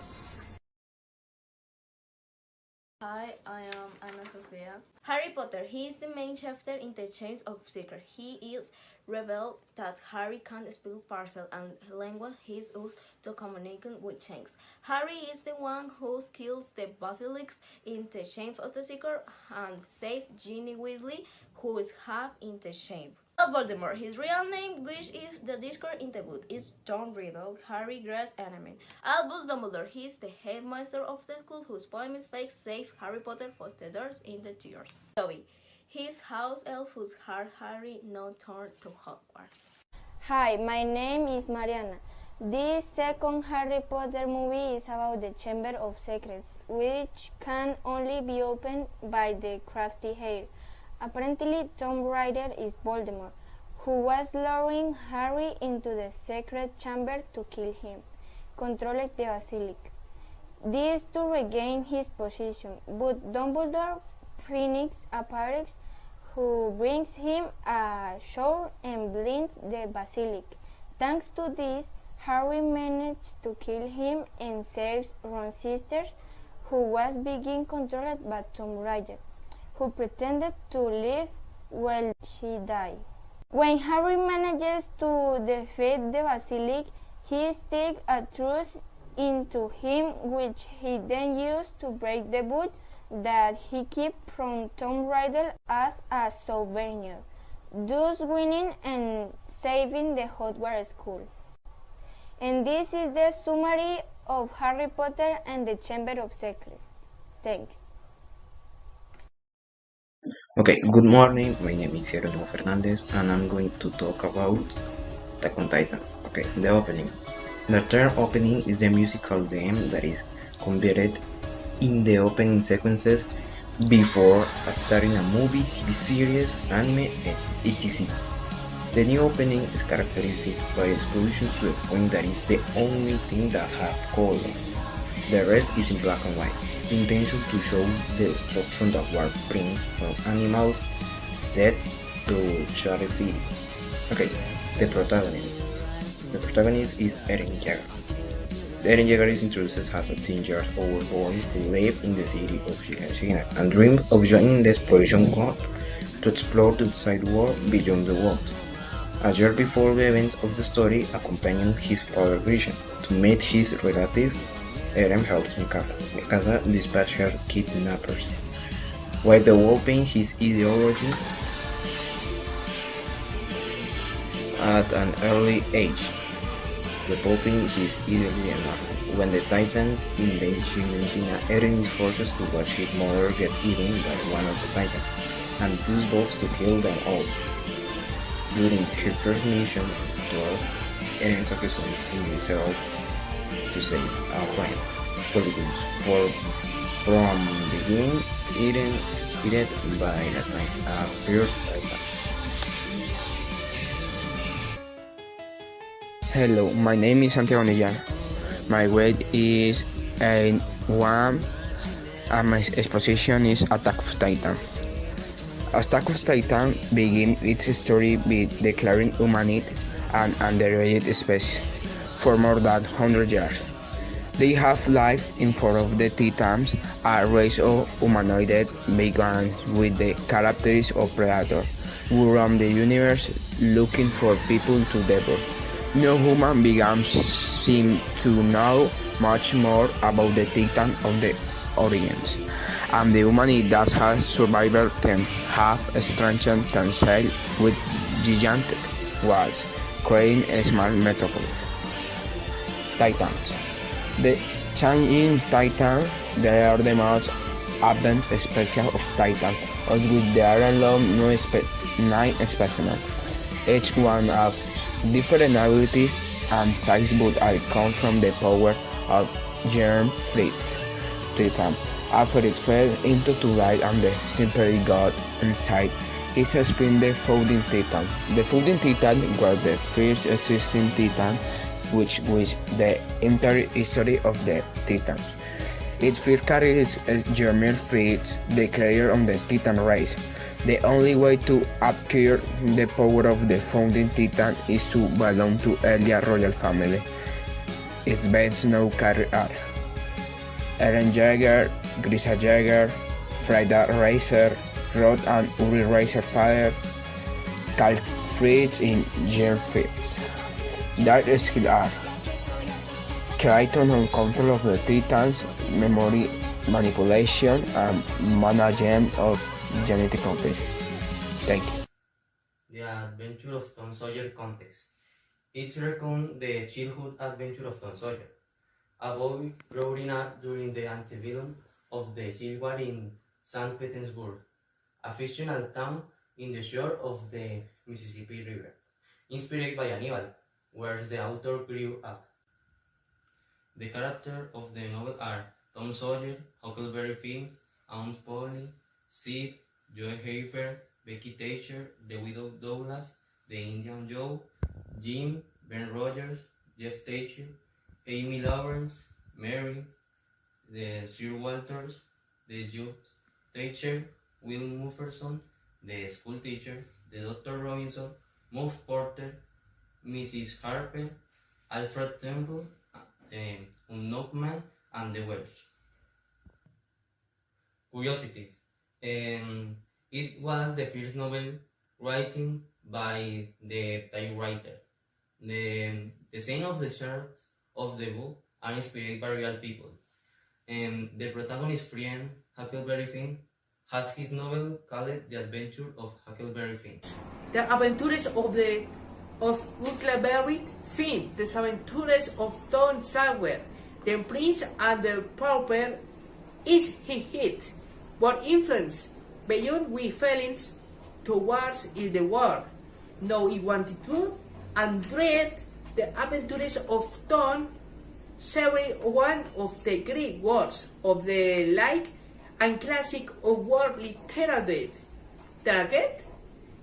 Hi, I am Ana Sofia. Harry Potter, he is the main chapter in the Chains of Secret. He is revealed that Harry can't speak parcel and language he used to communicate with chains. Harry is the one who kills the basilisk in the Chains of the Secret and saves Ginny Weasley, who is half in the chain. Voldemort, his real name, which is the discord in the book, is Tom Riddle, Harry Grass enemy. Albus Dumbledore, he is the headmaster of the school whose poem is fake, save Harry Potter from the doors in the tears. Dobby, his house elf whose heart Harry no turned to Hogwarts. Hi, my name is Mariana. This second Harry Potter movie is about the Chamber of Secrets, which can only be opened by the crafty hair. Apparently, Tomb Raider is Voldemort, who was luring Harry into the secret chamber to kill him, controlled the basilisk. This to regain his position, but Dumbledore frees Aparex, who brings him ashore and blinds the basilic. Thanks to this, Harry manages to kill him and saves Ron's sister, who was being controlled by Tomb Raider, who pretended to live while she died. When Harry manages to defeat the basilic, he sticks a truth into him, which he then used to break the boot that he kept from Tomb Raider as a souvenir, thus winning and saving the Hogwarts School. And this is the summary of Harry Potter and the Chamber of Secrets. Thanks. Okay, good morning. My name is Fernando Fernandez, and I'm going to talk about Attack on Titan. Okay, the opening. The term opening is the musical theme that is converted in the opening sequences before starting a movie, TV series, anime, etc. The new opening is characteristic by explosion to the point that is the only thing that has color. The rest is in black and white. The intention to show the destruction that war brings from animals, death to charity. Okay, the protagonist. The protagonist is Eren Yeager. Eren Yeager is introduced as a 10-year-old boy who lives in the city of Shiganshina and dreams of joining the Exploration Corps to explore the outside world beyond the walls. A year before the events of the story, accompanying his father's vision to meet his relative, Eren helps Mikasa. Mikasa dispatches her kidnappers. While developing his ideology at an early age, developing his ideology enough. When the Titans invade Shiganshina, Eren is forced to watch his mother get eaten by one of the Titans, and this vows to kill them all. During his first mission, 12, Eren sacrificed himself to save a friend, Polygus, from being eaten by a fierce Titan. Hello, my name is Santiago Nillana. My grade is 1 and my exposition is Attack of Titan. Attack of Titan begins its story with declaring humanity an underrated species for more than 100 years. They have lived in form of the Titans, a race of humanoid began with the characteristics of predators who roam the universe looking for people to devour. No human beings seem to know much more about the Titan of the origins, and the humanity that has survived them have strengthened themselves with gigantic walls, creating a small metropolis. Titans. The Changing Titan, they are the most advanced species of Titan, of which there are alone 9 specimens, each one have different abilities and size, but all come from the power of germ fleets. Titan. After it fell into the light and the simply got inside, it has been the Founding Titan. The Founding Titan were the first existing Titan which the entire history of the Titans. Its first carries germ fleets, the carrier of the Titan race. The only way to acquire the power of the Founding Titan is to belong to earlier royal family. Its best known carriers are Eren Yeager, Grisa Yeager, Frida Racer, Rod and Uri Racer father, Cal Fritz in Germ Fritz. Their skills are Crichton on control of the Titans, memory manipulation, and management of genetic copy. Thank you. The Adventure of Tom Sawyer context. It's recounts the childhood adventure of Tom Sawyer, a boy growing up during the antebellum of the Civil War in St. Petersburg, a fictional town in the shore of the Mississippi River, inspired by Hannibal, where the author grew up. The characters of the novel are Tom Sawyer, Huckleberry Finn, Aunt Polly, Sid, Joe Harper, Becky Thatcher, the Widow Douglas, the Indian Joe, Jim, Ben Rogers, Jeff Thatcher, Amy Lawrence, Mary, the Sir Walters, the youth teacher, Will Mufferson, the school teacher, the Dr. Robinson, Muff Porter, Mrs. Harper, Alfred Temple, the Unknown and the Welsh. Curiosity. It was the first novel written by the typewriter. The scenes of the chart of the book are inspired by real people. The protagonist friend, Huckleberry Finn, has his novel called The Adventure of Huckleberry Finn. The Adventures of Huckleberry Finn, The Adventures of Tom Sawyer, The Prince and the Pauper is he hit, what influence beyond we feelings towards in the world. No he wanted to, and dread the adventures of Tom Sawyer, one of the great works of the like and classic of world literature. Target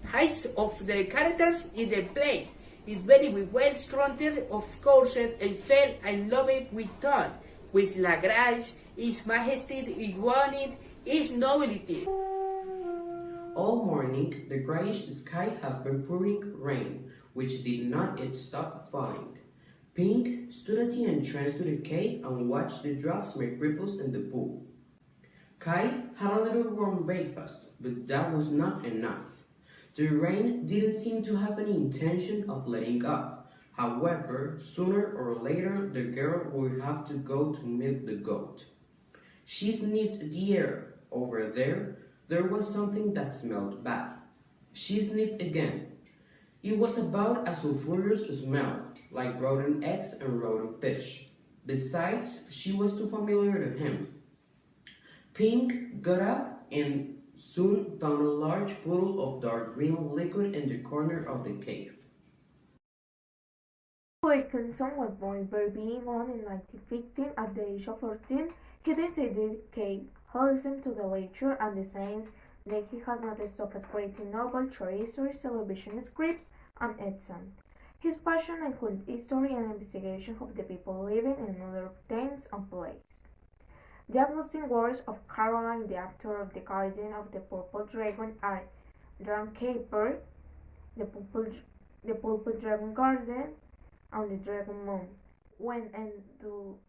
heights of the characters in the play is very well structured, of course, and fell and loved with Tom, with la grace, his majesty, his wanted, his nobility. All morning, the grayish sky have been pouring rain, which did not yet stop falling. Pink stood at the entrance to the cave and watched the drops make ripples in the pool. Kai had a little warm breakfast, but that was not enough. The rain didn't seem to have any intention of letting up. However, sooner or later, the girl would have to go to milk the goat. She sniffed the air. Over there was something that smelled bad. She sniffed again. It was about a sulfurous smell, like rotten eggs and rotten fish. Besides, she was too familiar to him. Pink got up and soon found a large pool of dark green liquid in the corner of the cave. Wilkinson was born very being on in 1915. At the age of 14, he decided Kate listened to the lecture and the science that he had not stopped creating novel short stories, television scripts, and etc. His passion included history and investigation of the people living in other times and places. The amusing words of Caroline, the author of The Guardian of the Purple Dragon, are Dran Caper, the Purple Dragon Garden, and the Dragon Moon. When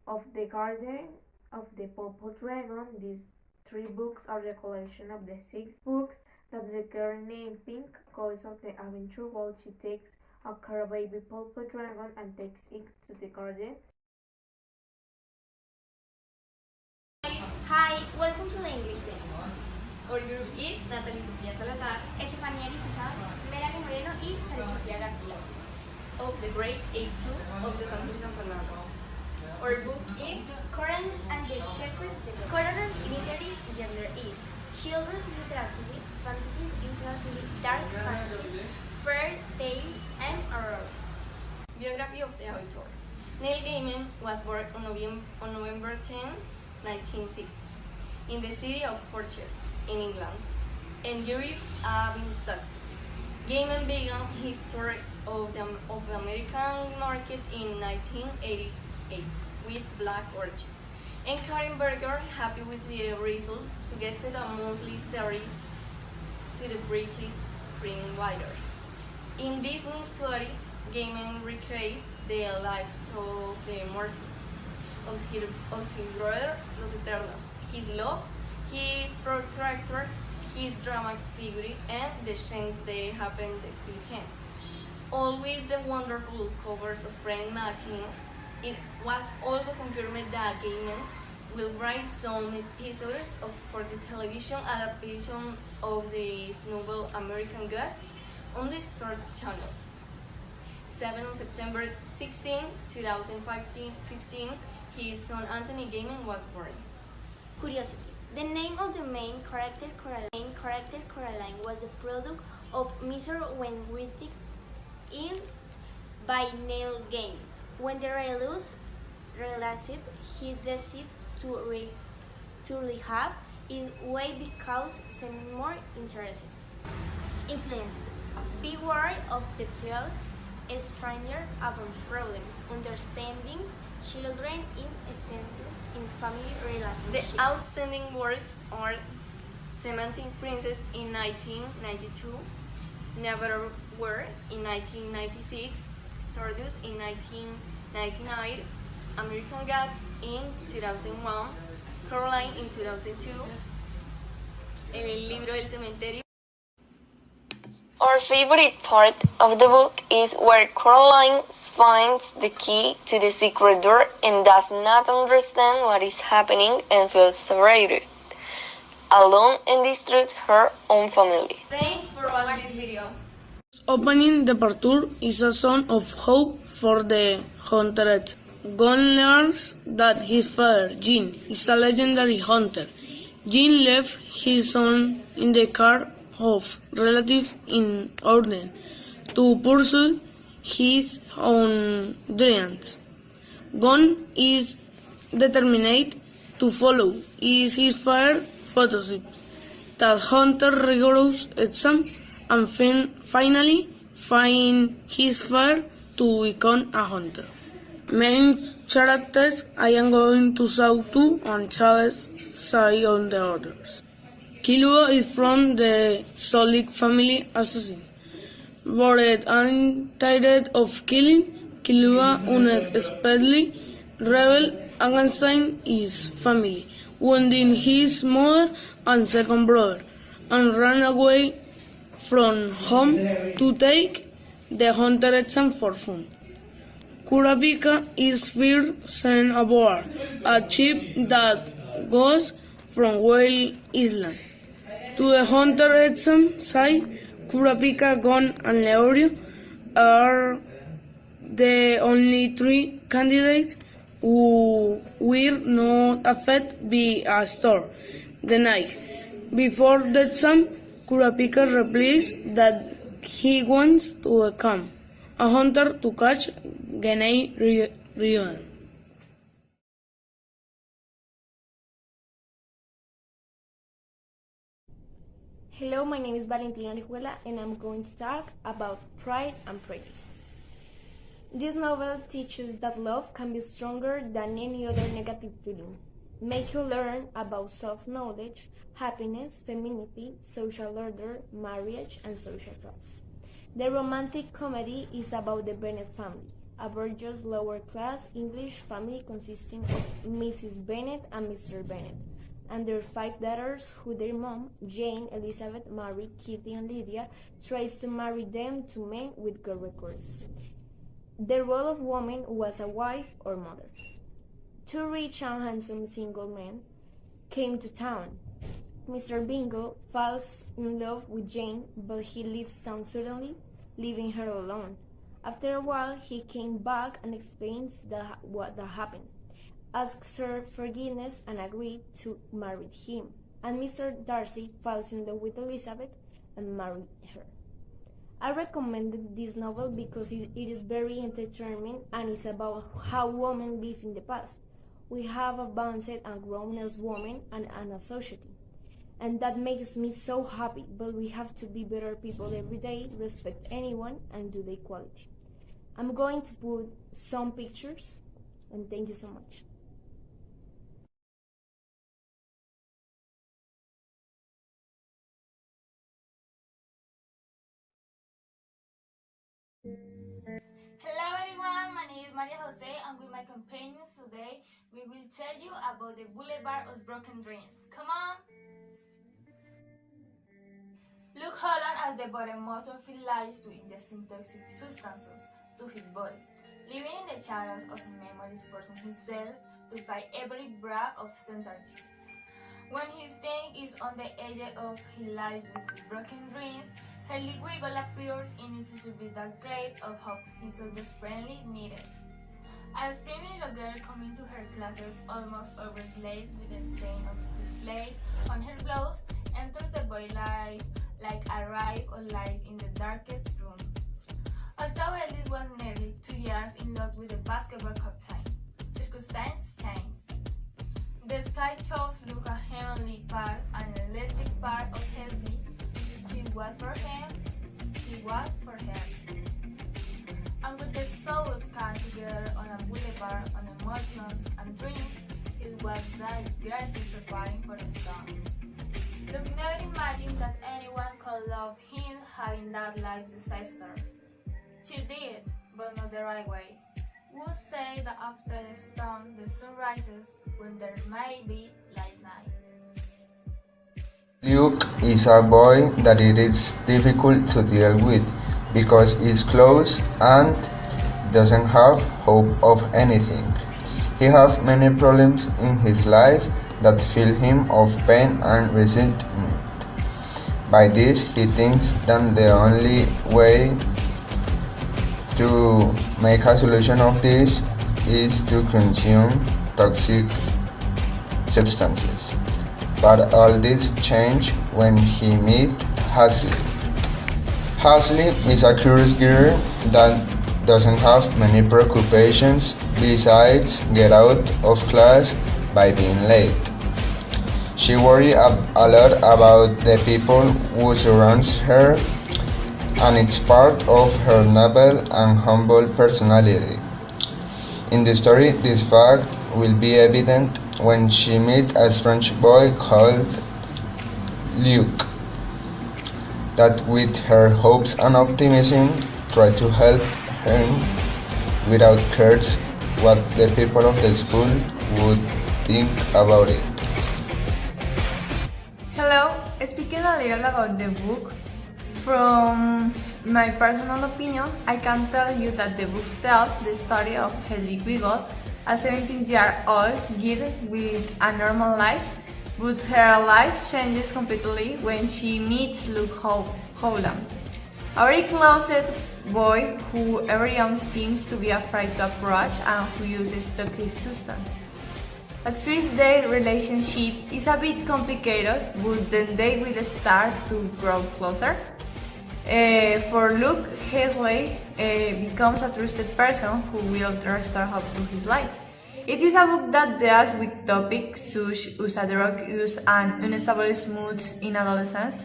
of The Guardian of the Purple Dragon, these 3 books are the collection of the 6 books that the girl named Pink goes on the adventure while she takes a car baby purple dragon and takes it to the garden. Hi, welcome to the English Day. Our group is Natalie Sofía Salazar, Estefanía Rizal, Melanie Moreno y Sara Sofía García of the grade 8-2 of the San Fernando. Our book is Coral and the Secret Development. Coral literary genre is children's literature, fantasy, literature, dark fantasy, fairy tale, and horror. Biography of the author. Neil Gaiman was born on November 10, 1960, in the city of Portsmouth, in England, and endured a big success. Gaiman began his tour of the American market in 1988 with Black Orchid, and Karen Berger, happy with the result, suggested a monthly series to the British screenwriter. In this new story, Gaiman recreates the lives of the Morpheus, of his brother, Los Eternos, his love, his character, his dramatic figure, and the changes that happened with him. All with the wonderful covers of Fred Mackin. It was also confirmed that Gaiman will write some episodes for the television adaptation of the novel American Gods on the Stars Channel. 7 September 16, 2015, his son Anthony Gaiman was born. Curiosity. The name of the main character, Coraline, was the product of Mr. when written in by Neil Gaiman. When the realized he decided to rehab his way because it seemed more interesting. Influences. Beware of the fields, a stranger about problems, understanding children in essence in family relationships. The outstanding works are Semantic Princess in 1992, Neverwhere in 1996, Stardust in 1999, American Gods in 2001, Coraline in 2002, El Libro del Cementerio. Our favorite part of the book is where Coraline finds the key to the secret door and does not understand what is happening and feels separated, alone and distraught her own family. Thanks for watching this video. Opening the Departure is a song of hope for the hunted. Gon learns that his father, Jean, is a legendary hunter. Jean left his son in the care of relatives in order to pursue his own dreams. Gon is determined to follow his father's footsteps, that hunter rigorous exam, and finally find his father to become a hunter. Main characters I am going to show to and Chavez say on the others. Kilua is from the Solik family assassin. Bored and tired of killing, Kilua unexpectedly rebelled against his family, wounding his mother and second brother, and ran away from home to take the hunter exam for fun. Kurapika is first sent aboard a ship that goes from Whale Island to the hunter exam site. Kurapika, Gon, and Leorio are the only three candidates who will not affected by a storm. The night before the exam, Kurapika replies that he wants to become a hunter to catch Genei Ryodan. Hello, my name is Valentina Orihuela and I'm going to talk about Pride and Prejudice. This novel teaches that love can be stronger than any other negative feeling. Make you learn about self-knowledge, happiness, femininity, social order, marriage, and social class. The romantic comedy is about the Bennet family, a virtuous lower-class English family consisting of Mrs. Bennet and Mr. Bennet, and their 5 daughters who their mom, Jane, Elizabeth, Mary, Kitty, and Lydia, tries to marry them to men with good records. The role of woman was a wife or mother. 2 rich and handsome single men came to town. Mr. Bingle falls in love with Jane, but he leaves town suddenly, leaving her alone. After a while, he came back and explains what happened, asks her forgiveness, and agreed to marry him. And Mr. Darcy falls in love with Elizabeth and marries her. I recommended this novel because it is very entertaining and is about how women live in the past. We have advanced and grown as women and a society. And that makes me so happy, but we have to be better people every day, respect anyone, and do the equality. I'm going to put some pictures, and thank you so much. Hello everyone, my name is Maria Jose and with my companions today we will tell you about the Boulevard of Broken Dreams. Come on! Luke Holland at the bottommost of his life to ingesting toxic substances to his body, living in the shadows of memories, forcing himself to buy every bra of century. When his thing is on the edge of his life with his broken dreams, Haley Wiggle appears in it to be that great of hope he so desperately needed. A screaming little girl coming to her classes, almost overlaid with a stain of display on her blouse, enters the boy life like a ray of light in the darkest room. Although Ellis was nearly 2 years in love with the basketball captain, circumstance changed. The sky chose look a heavenly part, an electric part of Hesley. She was for him, he was for her. And with their souls cast together on a boulevard on emotions and dreams, he it was that Grace preparing for the storm. Luke never imagined that anyone could love him having that life disaster. She did, but not the right way. Would say that after the storm, the sun rises when there may be light night. Luke is a boy that it is difficult to deal with because he's close and doesn't have hope of anything. He has many problems in his life that fill him of pain and resentment. By this, he thinks that the only way to make a solution of this is to consume toxic substances. But all this changed when he met Hasley. Hasley is a curious girl that doesn't have many preoccupations besides get out of class by being late. She worries a lot about the people who surrounds her, and it's part of her noble and humble personality. In the story, this fact will be evident when she meets a strange boy called Luke, that with her hopes and optimism try to help him without cares what the people of the school would think about it. Hello, speaking a little about the book, from my personal opinion, I can tell you that the book tells the story of Hedwig Wiggle, a 17-year-old girl with a normal life, but her life changes completely when she meets Luke Holland, a very closet boy who everyone seems to be afraid to approach and who uses toxic substance. At first their relationship is a bit complicated, but then they will start to grow closer. For Luke, Hasley becomes a trusted person who will restore hope to his life. It is a book that deals with topics such as drug use and unstable moods in adolescence.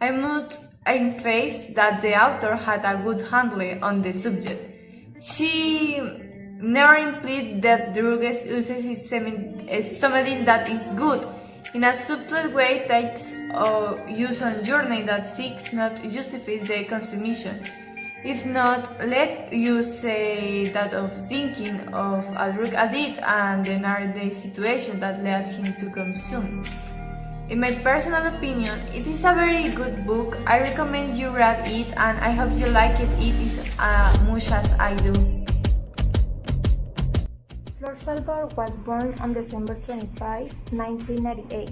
I must emphasize that the author had a good handle on the subject. She never implied that drug use is something that is good. In a subtle way, takes use on journey that seeks not justify the consumption. If not, let you say that of thinking of a drug addict and then are the situation that led him to consume. In my personal opinion, it is a very good book. I recommend you read it and I hope you like it as much as I do. Flor Salvador was born on December 25, 1998.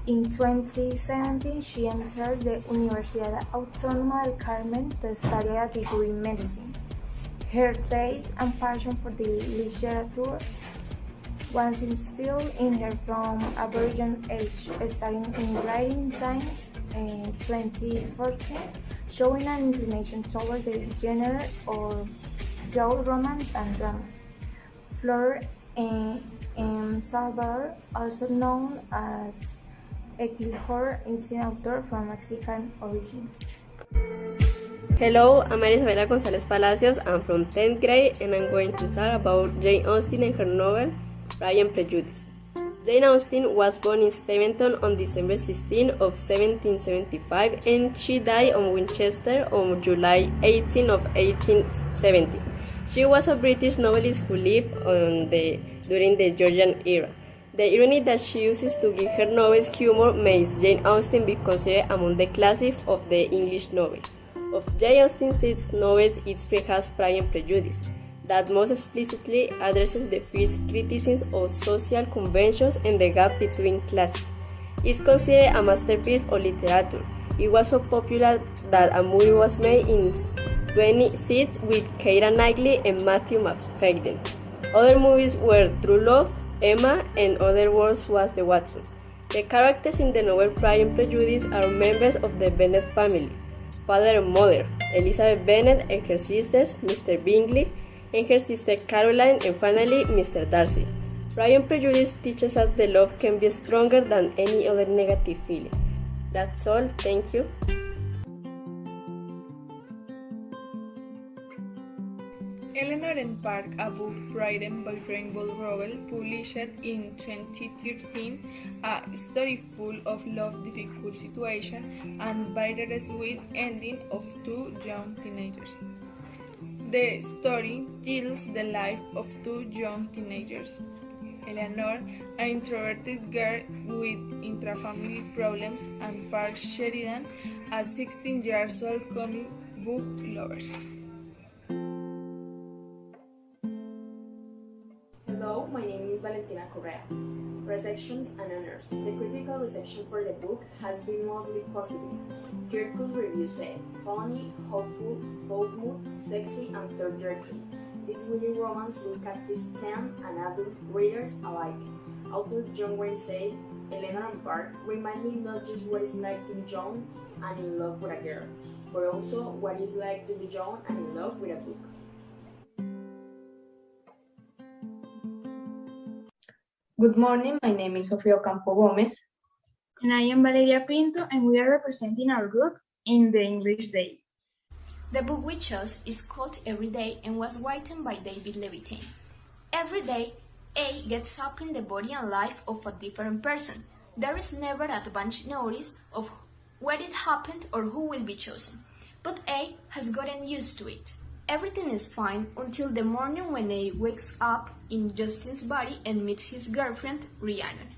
In 2017, she entered the Universidad Autónoma del Carmen to study a degree in medicine. Her taste and passion for the literature was instilled in her from a very young age, starting in writing science in 2014, showing an inclination toward the genre of youth romance and drama. Flor Salvador, also known as Equilhor, is an author from Mexican origin. Hello, I'm Isabela González Palacios. I'm from 10th grade and I'm going to talk about Jane Austen and her novel Pride and Prejudice. Jane Austen was born in Steventon on December 16 of 1775 and she died on Winchester on July 18 of 1870. She was a British novelist who lived during the Georgian era. The irony that she uses to give her novels humor makes Jane Austen be considered among the classics of the English novel. Of Jane Austen's 6 novels, it's perhaps Pride and Prejudice that most explicitly addresses the fierce criticisms of social conventions and the gap between classes. It's considered a masterpiece of literature. It was so popular that a movie was made in 2006 with Keira Knightley and Matthew McFadden. Other movies were True Love, Emma, and Other Worlds was the Watsons. The characters in the novel Pride and Prejudice are members of the Bennet family, father and mother, Elizabeth Bennet and her sisters, Mr. Bingley, and her sister Caroline, and finally Mr. Darcy. Pride and Prejudice teaches us that love can be stronger than any other negative feeling. That's all, thank you. Elena Eleanor and Park, a book written by Rainbow Rowell, published in 2013, a story full of love, difficult situation, and bittersweet ending of two young teenagers. The story tells the life of two young teenagers. Eleanor, an introverted girl with intrafamily problems, and Park Sheridan, a 16-year-old comic book lover. Hello, my name is Valentina Correa. Receptions and honors. The critical reception for the book has been mostly positive. Kirkus reviews say, funny, hopeful, thoughtful, sexy, and third-year clean. This winning romance will captivate teen and adult readers alike. Author John Wayne said, Eleanor and Park remind me not just what it's like to be young and in love with a girl, but also what it's like to be young and in love with a book. Good morning, my name is Sofía Campo Gomez. And I am Valeria Pinto, and we are representing our group in the English Day. The book we chose is called Every Day and was written by David Levitain. Every day, A gets up in the body and life of a different person. There is never advance notice of where it happened or who will be chosen. But A has gotten used to it. Everything is fine until the morning when A wakes up in Justin's body and meets his girlfriend, Rhiannon.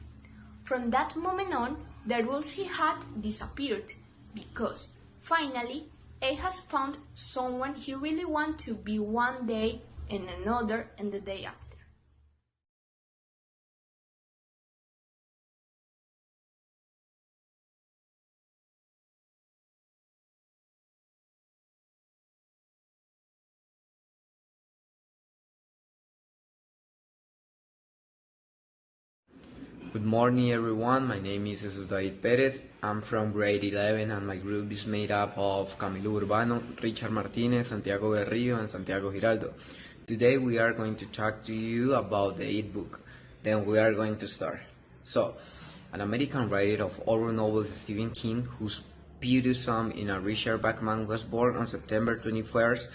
From that moment on, the rules he had disappeared because, finally, A has found someone he really wants to be one day and another and the day after. Good morning everyone, my name is Jesus David Perez. I'm from grade 11 and my group is made up of Camilo Urbano, Richard Martinez, Santiago Berrio and Santiago Giraldo. Today we are going to talk to you about the It book. Then we are going to start. So, an American writer of horror novels, Stephen King, whose Purism in a Richard Bachman was born on September 21st,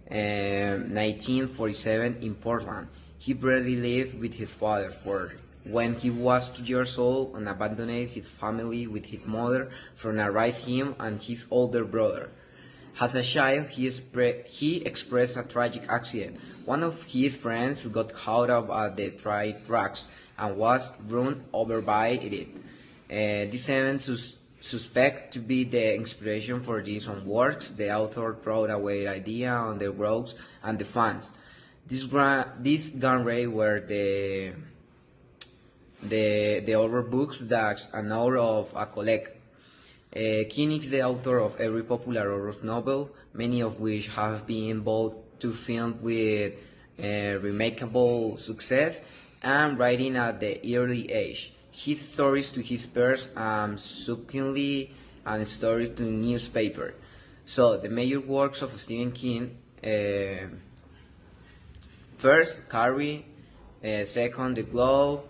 1947 in Portland. He barely lived with his father for when he was 2 years old and abandoned his family with his mother from raise him and his older brother. As a child, he expressed a tragic accident. One of his friends got caught up at the train tracks and was run over by it. This event suspect to be the inspiration for his own works. The author brought away the idea on the rogues and the fans. These genre were the horror books that an author of a collect. King is the author of every popular horror novel, many of which have been brought to film with remarkable success and writing at the early age. His stories to his peers subsequently and stories to newspaper. So the major works of Stephen King: first, Carrie; second, The Glow;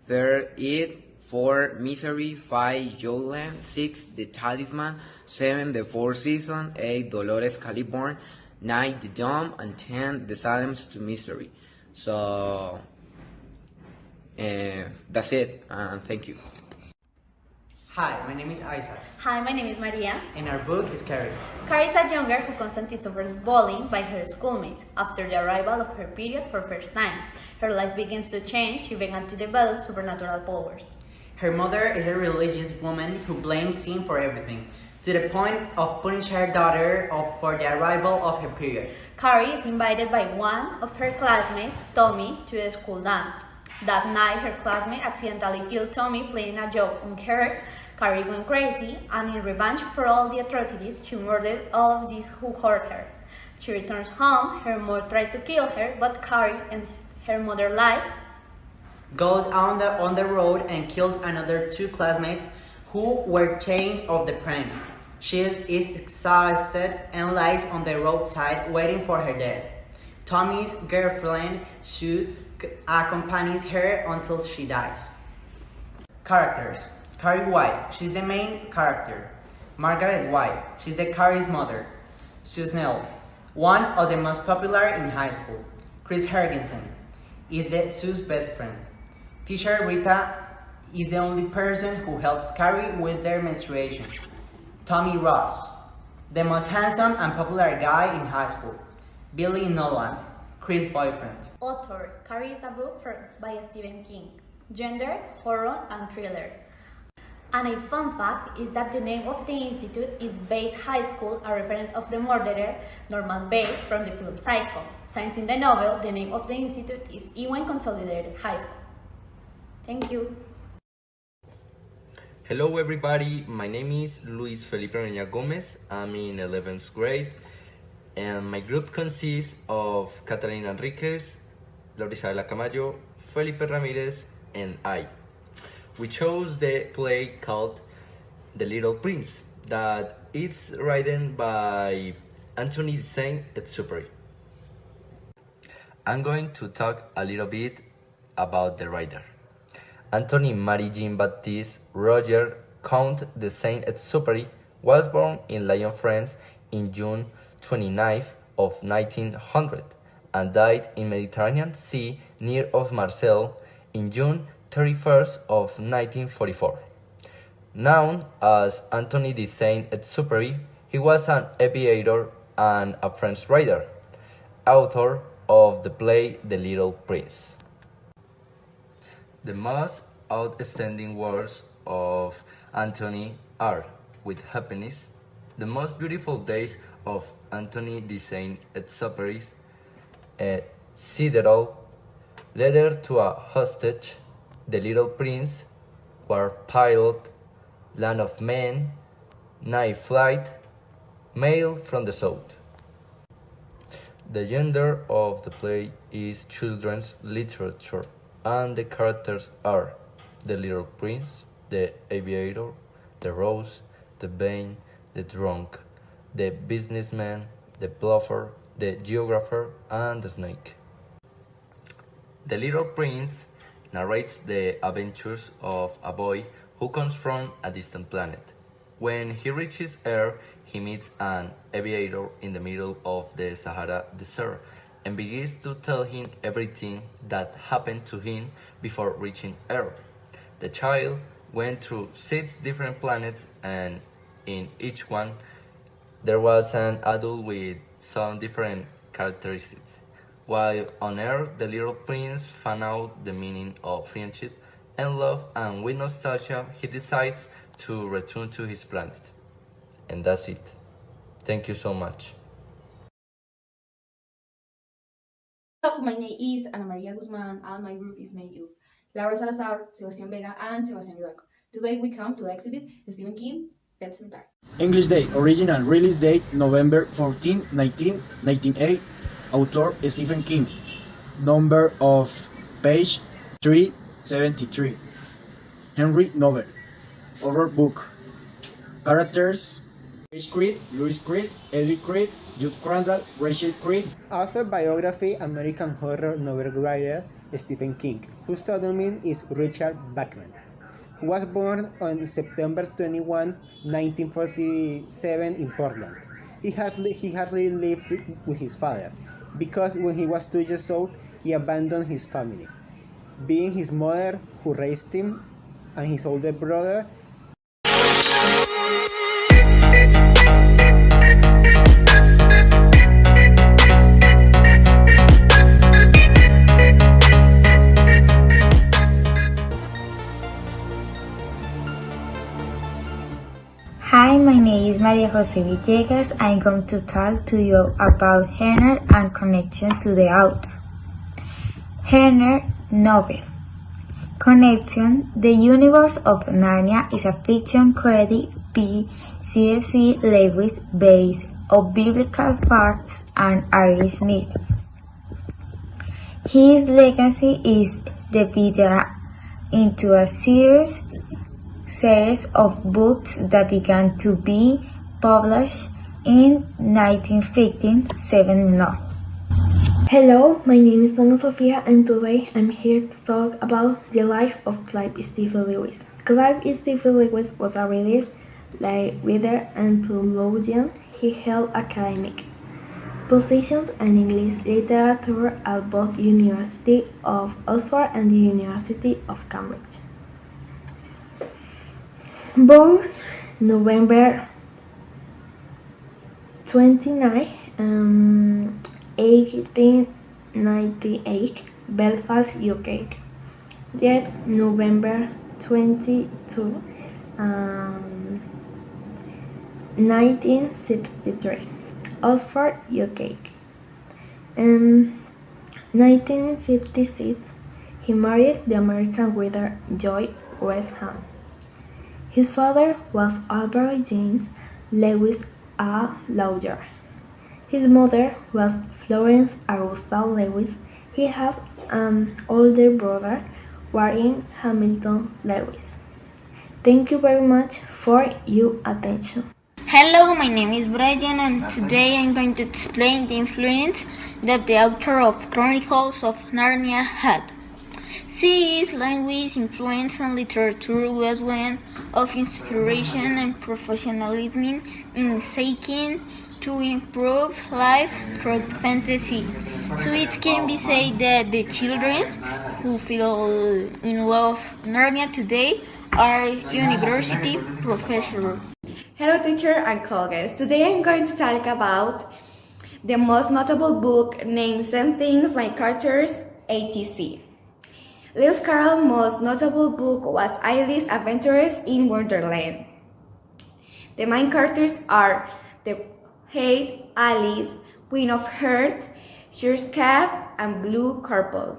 third, It; 4, Misery; 5, Jowland; 6, The Talisman; 7, The Fourth Season; 8, Dolores Claiborne; 9, The Dome; and 10, The Silence to Mystery. So that's it, and thank you. Hi, my name is Isaac. Hi, my name is Maria. And our book is Carrie. Carrie is a young girl who constantly suffers bullying by her schoolmates. After the arrival of her period for first time, her life begins to change. She began to develop supernatural powers. Her mother is a religious woman who blames sin for everything, to the point of punishing her daughter for the arrival of her period. Carrie is invited by one of her classmates, Tommy, to the school dance. That night, her classmate accidentally killed Tommy, playing a joke on her. Carrie went crazy, and in revenge for all the atrocities, she murdered all of these who hurt her. She returns home. Her mother tries to kill her, but Carrie ends her mother's life, goes on the road and kills another 2 classmates who were chained of the prank. She is exhausted and lies on the roadside waiting for her death. Tommy's girlfriend, Sue, accompanies her until she dies. Characters: Carrie White, she's the main character. Margaret White, she's the Carrie's mother. Sue Snell, one of the most popular in high school. Chris Hergensen is Sue's best friend. Teacher Rita is the only person who helps Carrie with their menstruation. Tommy Ross, the most handsome and popular guy in high school. Billy Nolan, Chris' boyfriend. Author: Carrie is a book by Stephen King. Gender: horror and thriller. And a fun fact is that the name of the institute is Bates High School, a reference of the murderer Norman Bates from the film Psycho. Since in the novel, the name of the institute is Ewen Consolidated High School. Thank you. Hello everybody, my name is Luis Felipe Reña Gomez. I'm in 11th grade and my group consists of Catalina Enriquez, Lorisabela Camayo, Felipe Ramirez, and I. We chose the play called The Little Prince that is written by Anthony de Saint-Exupéry. I'm going to talk a little bit about the writer. Anthony Marie Jean Baptiste Roger Count de Saint-Exupéry was born in Lyon, France in June 29th of 1900 and died in Mediterranean Sea near of Marseille in June 31st of 1944. Known as Anthony de Saint-Exupéry, he was an aviator and a French writer, author of the play The Little Prince. The most outstanding words of Anthony are with happiness, the most beautiful days of Anthony de Saint-Exupéry, Sidereau, letter to a hostage, The Little Prince, War Pilot, Land of Men, Night Flight, Mail from the South. The gender of the play is children's literature, and the characters are the Little Prince, the aviator, the rose, the vain, the drunk, the businessman, the bluffer, the geographer, and the snake. The Little Prince narrates the adventures of a boy who comes from a distant planet. When he reaches Earth, he meets an aviator in the middle of the Sahara Desert and begins to tell him everything that happened to him before reaching Earth. The child went through 6 different planets, and in each one there was an adult with some different characteristics. While on Earth, the Little Prince found out the meaning of friendship and love, and with nostalgia, he decides to return to his planet. And that's it. Thank you so much. Hello, my name is Ana Maria Guzman, and my group is made of Laura Salazar, Sebastian Vega, and Sebastian Hidalgo. Today we come to the exhibit Stephen King, Pet Cemetery. English Day, original release date November 14, 1998. Author Stephen King. Number of page 373. Henry Novel. Horror book. Characters: Paige Creed, Louis Creed, Ellie Creed, Jude Crandall, Rachel Creed. Author biography American horror novel writer Stephen King, whose pseudonym is Richard Bachman, who was born on September 21, 1947 in Portland. He hardly lived with his father, because when he was 2 years old, he abandoned his family, being his mother who raised him and his older brother. Hi, my name is Maria Jose Villegas. I'm going to talk to you about Henry and connection to the author. Henry novel. Connection: The Universe of Narnia is a fiction created by C.S.C. Lewis based on biblical facts and Irish myths. His legacy is divided into a series of books that began to be published in 1915-17. Hello, my name is Donna Sofia, and today I'm here to talk about the life of Clive Stephen Lewis. Clive Stephen Lewis was a reader and theologian. He held academic positions and English literature at both University of Oxford and the University of Cambridge. Born November 29, 1898, Belfast, UK. Death November 22, 1963, Oxford, UK. In 1956, he married the American writer Joy Westham. His father was Alvaro James Lewis, a lawyer. His mother was Florence Augusta Lewis. He had an older brother, Warren Hamilton Lewis. Thank you very much for your attention. Hello, my name is Brian, and today I'm going to explain the influence that the author of Chronicles of Narnia had. C.S. Lewis' influence on literature was one of inspiration and professionalism in seeking to improve life through fantasy. So it can be said that the children who fell in love with Narnia today are university professors. Hello teacher and colleagues. Today I'm going to talk about the most notable book named Same Things by Characters ATC. Lewis Carroll's most notable book was Alice's Adventures in Wonderland. The main characters are the Head, Alice, Queen of Hearts, Shears Cat, and Blue Corporal.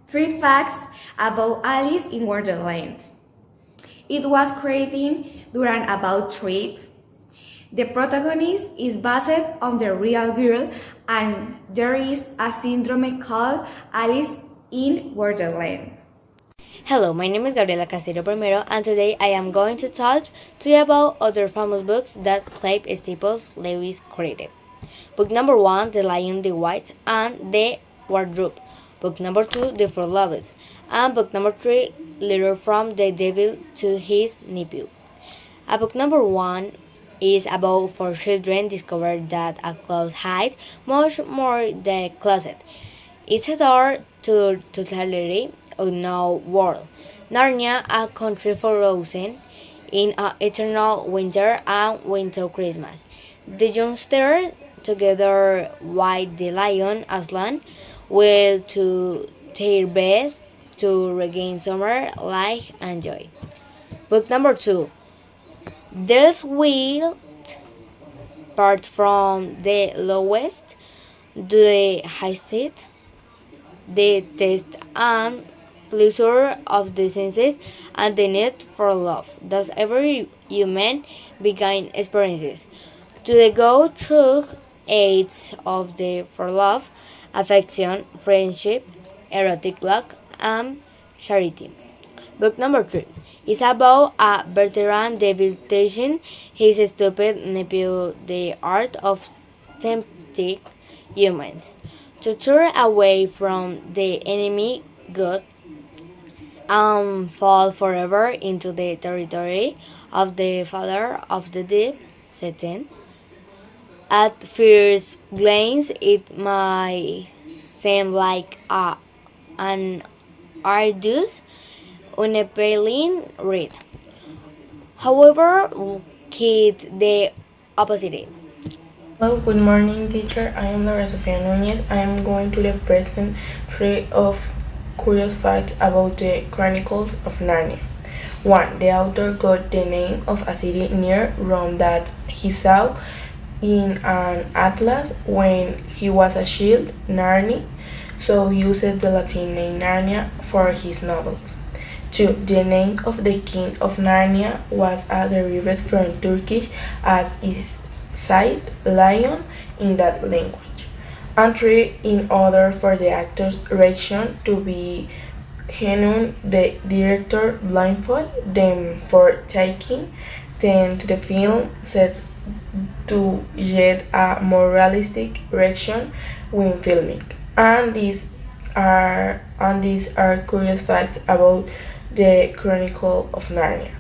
3 facts about Alice in Wonderland. It was created during a boat trip. The protagonist is based on the real girl, and there is a syndrome called Alice in Wonderland. Hello, my name is Gabriela Castillo Primero, and today I am going to talk to you about other famous books that Clive Staples Lewis created. Book number 1, The Lion, the Witch, and the Wardrobe. Book number 2, The Four Lovers. And book number 3, Letter from the Devil to His Nephew. Book number 1 is about 4 children discover that a closet hides much more than a closet. It's a door to totally unknown world. Narnia, a country frozen in an eternal winter and winter Christmas. The youngsters, together with the lion Aslan, will do their best to regain summer life and joy. Book number 2. There's will part from the lowest to the highest, the taste and pleasure of the senses, and the need for love. Thus every human began experiences. To the go through aids of the for love, affection, friendship, erotic love, and charity. Book number 3 is about a veteran devil teaching his stupid nephew the art of tempting humans to turn away from the enemy God and fall forever into the territory of the father of the deep, Satan. At first glance, it might seem like an arduous, unappealing read. However, quite the opposite. Hello, good morning teacher. I am Laura Sofia Núñez. I am going to present 3 of curious facts about the Chronicles of Narnia. 1. The author got the name of a city near Rome that he saw in an atlas when he was a child, Narni, so he used the Latin name Narnia for his novels. 2. The name of the king of Narnia was derived from Turkish as is sight lion in that language. And 3. In order for the actor's reaction to be genuine, the director blindfolded them for taking them to the film set to get a more realistic reaction when filming. And these are curious facts about the Chronicle of Narnia.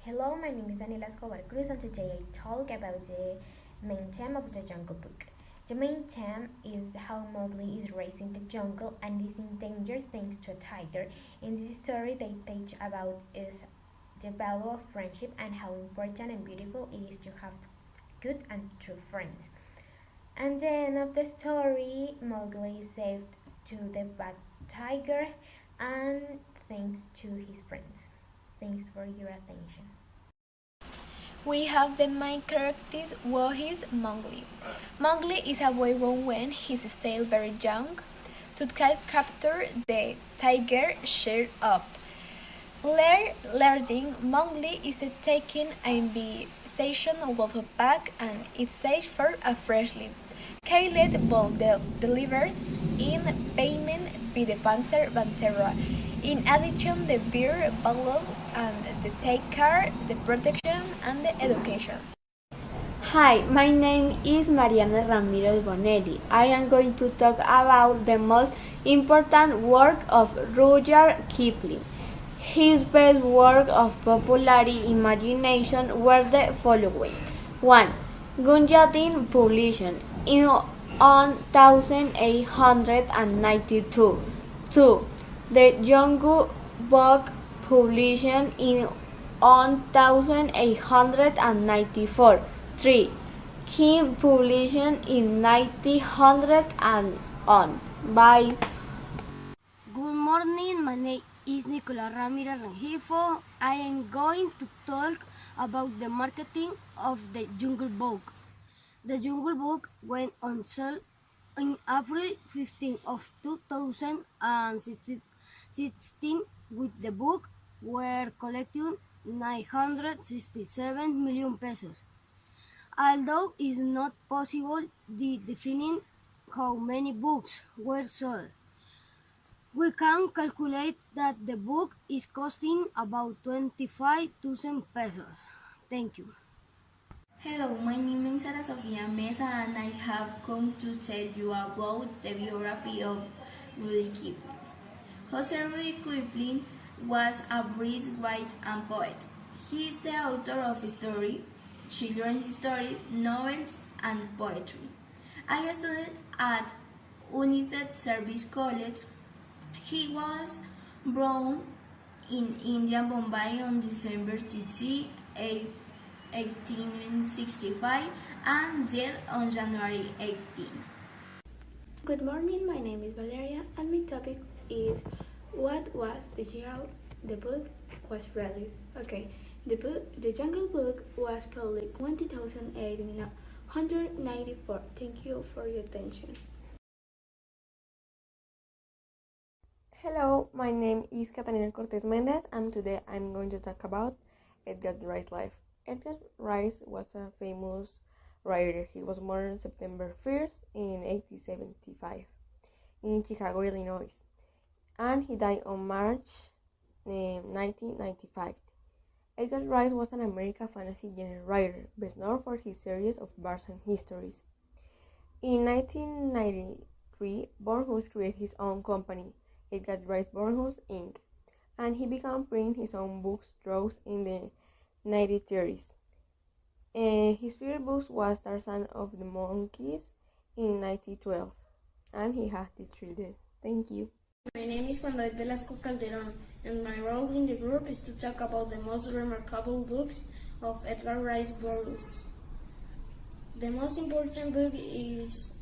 Hello, my name is Daniela Escobar Cruz, and today I talk about the main theme of the Jungle Book. The main theme is how Mowgli is raised in the jungle and is in danger thanks to a tiger. In this story, they teach about is the value of friendship and how important and beautiful it is to have good and true friends. At the end of the story, Mowgli is saved to the bad tiger and thanks to his friends. Thanks for your attention. We have the main characters, who is Mowgli. Mowgli is a boy born when he's still very young. To capture the tiger, share up. Learning Mowgli is taking a invitation with a pack and it's safe for a freshly. Caleb will delivered in payment by the Panther Pantera. In addition, the beer bottle and the take care, the protection and the education. Hi, my name is Mariana Ramirez Bonelli. I am going to talk about the most important work of Rudyard Kipling. His best work of popularity imagination were the following. 1. Gunjadin publication in 1892. 2. The Jungle Book publication in 1894. 3. King publication in 1901. Bye. Good morning, my name is Nicolas Ramirez Rengifo. I am going to talk about the marketing of the Jungle Book. The Jungle Book went on sale in April 15 of 2016 with the book were collecting 967 million pesos. Although it is not possible to define how many books were sold, we can calculate that the book is costing about 25,000 pesos. Thank you. Hello, my name is Sara Sofia Mesa and I have come to tell you about the biography of Rudyard Kipling. Jose Rudyard Kipling was a British writer and poet. He is the author of children's stories, novels, and poetry. I studied at United Service College. He was born in India, Bombay on December 30, 1865 and died on January 18. Good morning, my name is Valeria and my topic is what was the year the book was released. Okay, the Jungle Book was published in 1894. Thank you for your attention. Hello, my name is Catalina Cortez Mendez and today I'm going to talk about Edgar Rice's life. Edgar Rice was a famous writer. He was born on September 1st in 1875 in Chicago, Illinois, and he died on March 1995. Edgar Rice was an American fantasy genre writer, best known for his series of Barson histories. In 1993, Barnhouse created his own company, Edgar Rice Barnhouse Inc., and he began printing his own books throughout in the 1930s. His first book was Tarzan of the Monkeys in 1912, and he has the children. Thank you. My name is Juan David Velasco Calderon, and my role in the group is to talk about the most remarkable books of Edgar Rice Burroughs. The most important book is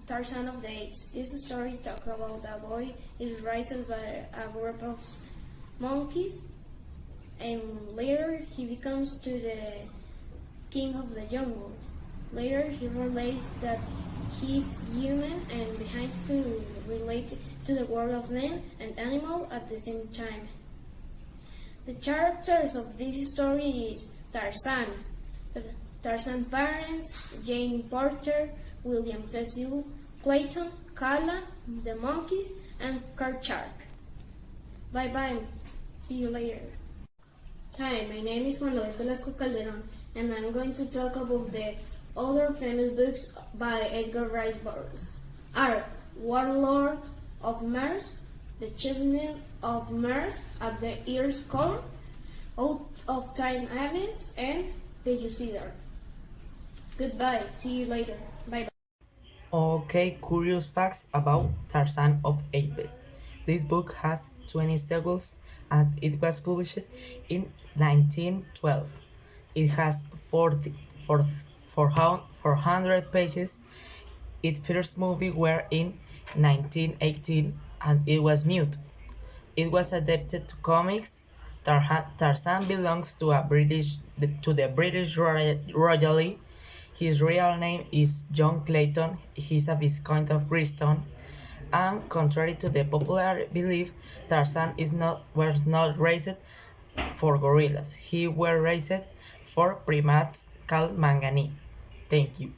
Tarzan of the Apes. This story talks about a boy is raised by a group of monkeys, and later he becomes to the king of the jungle. Later he realizes that he's human and begins to relate to the world of man and animal at the same time. The characters of this story is Tarzan, Tarzan's parents, Jane Porter, William Cecil, Clayton, Kala, the monkeys, and Karchak. Bye bye. See you later. Hi, my name is Juan David Velasco Calderon, and I'm going to talk about the other famous books by Edgar Rice Burroughs are Warlord of Mars, The Chestnut of Mars at the Earth's Core, Out of Time Abyss, and Pejucedar. Goodbye, see you later. Bye bye. Okay, curious facts about Tarzan of Apes. This book has 20 sequels and it was published in 1912. It has 400 pages. Its first movie were in 1918 and it was mute. It was adapted to comics. Tarzan belongs to the British royalty. His real name is John Clayton. He's a Viscount of Bristol. And contrary to the popular belief, Tarzan was not raised for gorillas. He was raised for primates called Mangani. Thank you.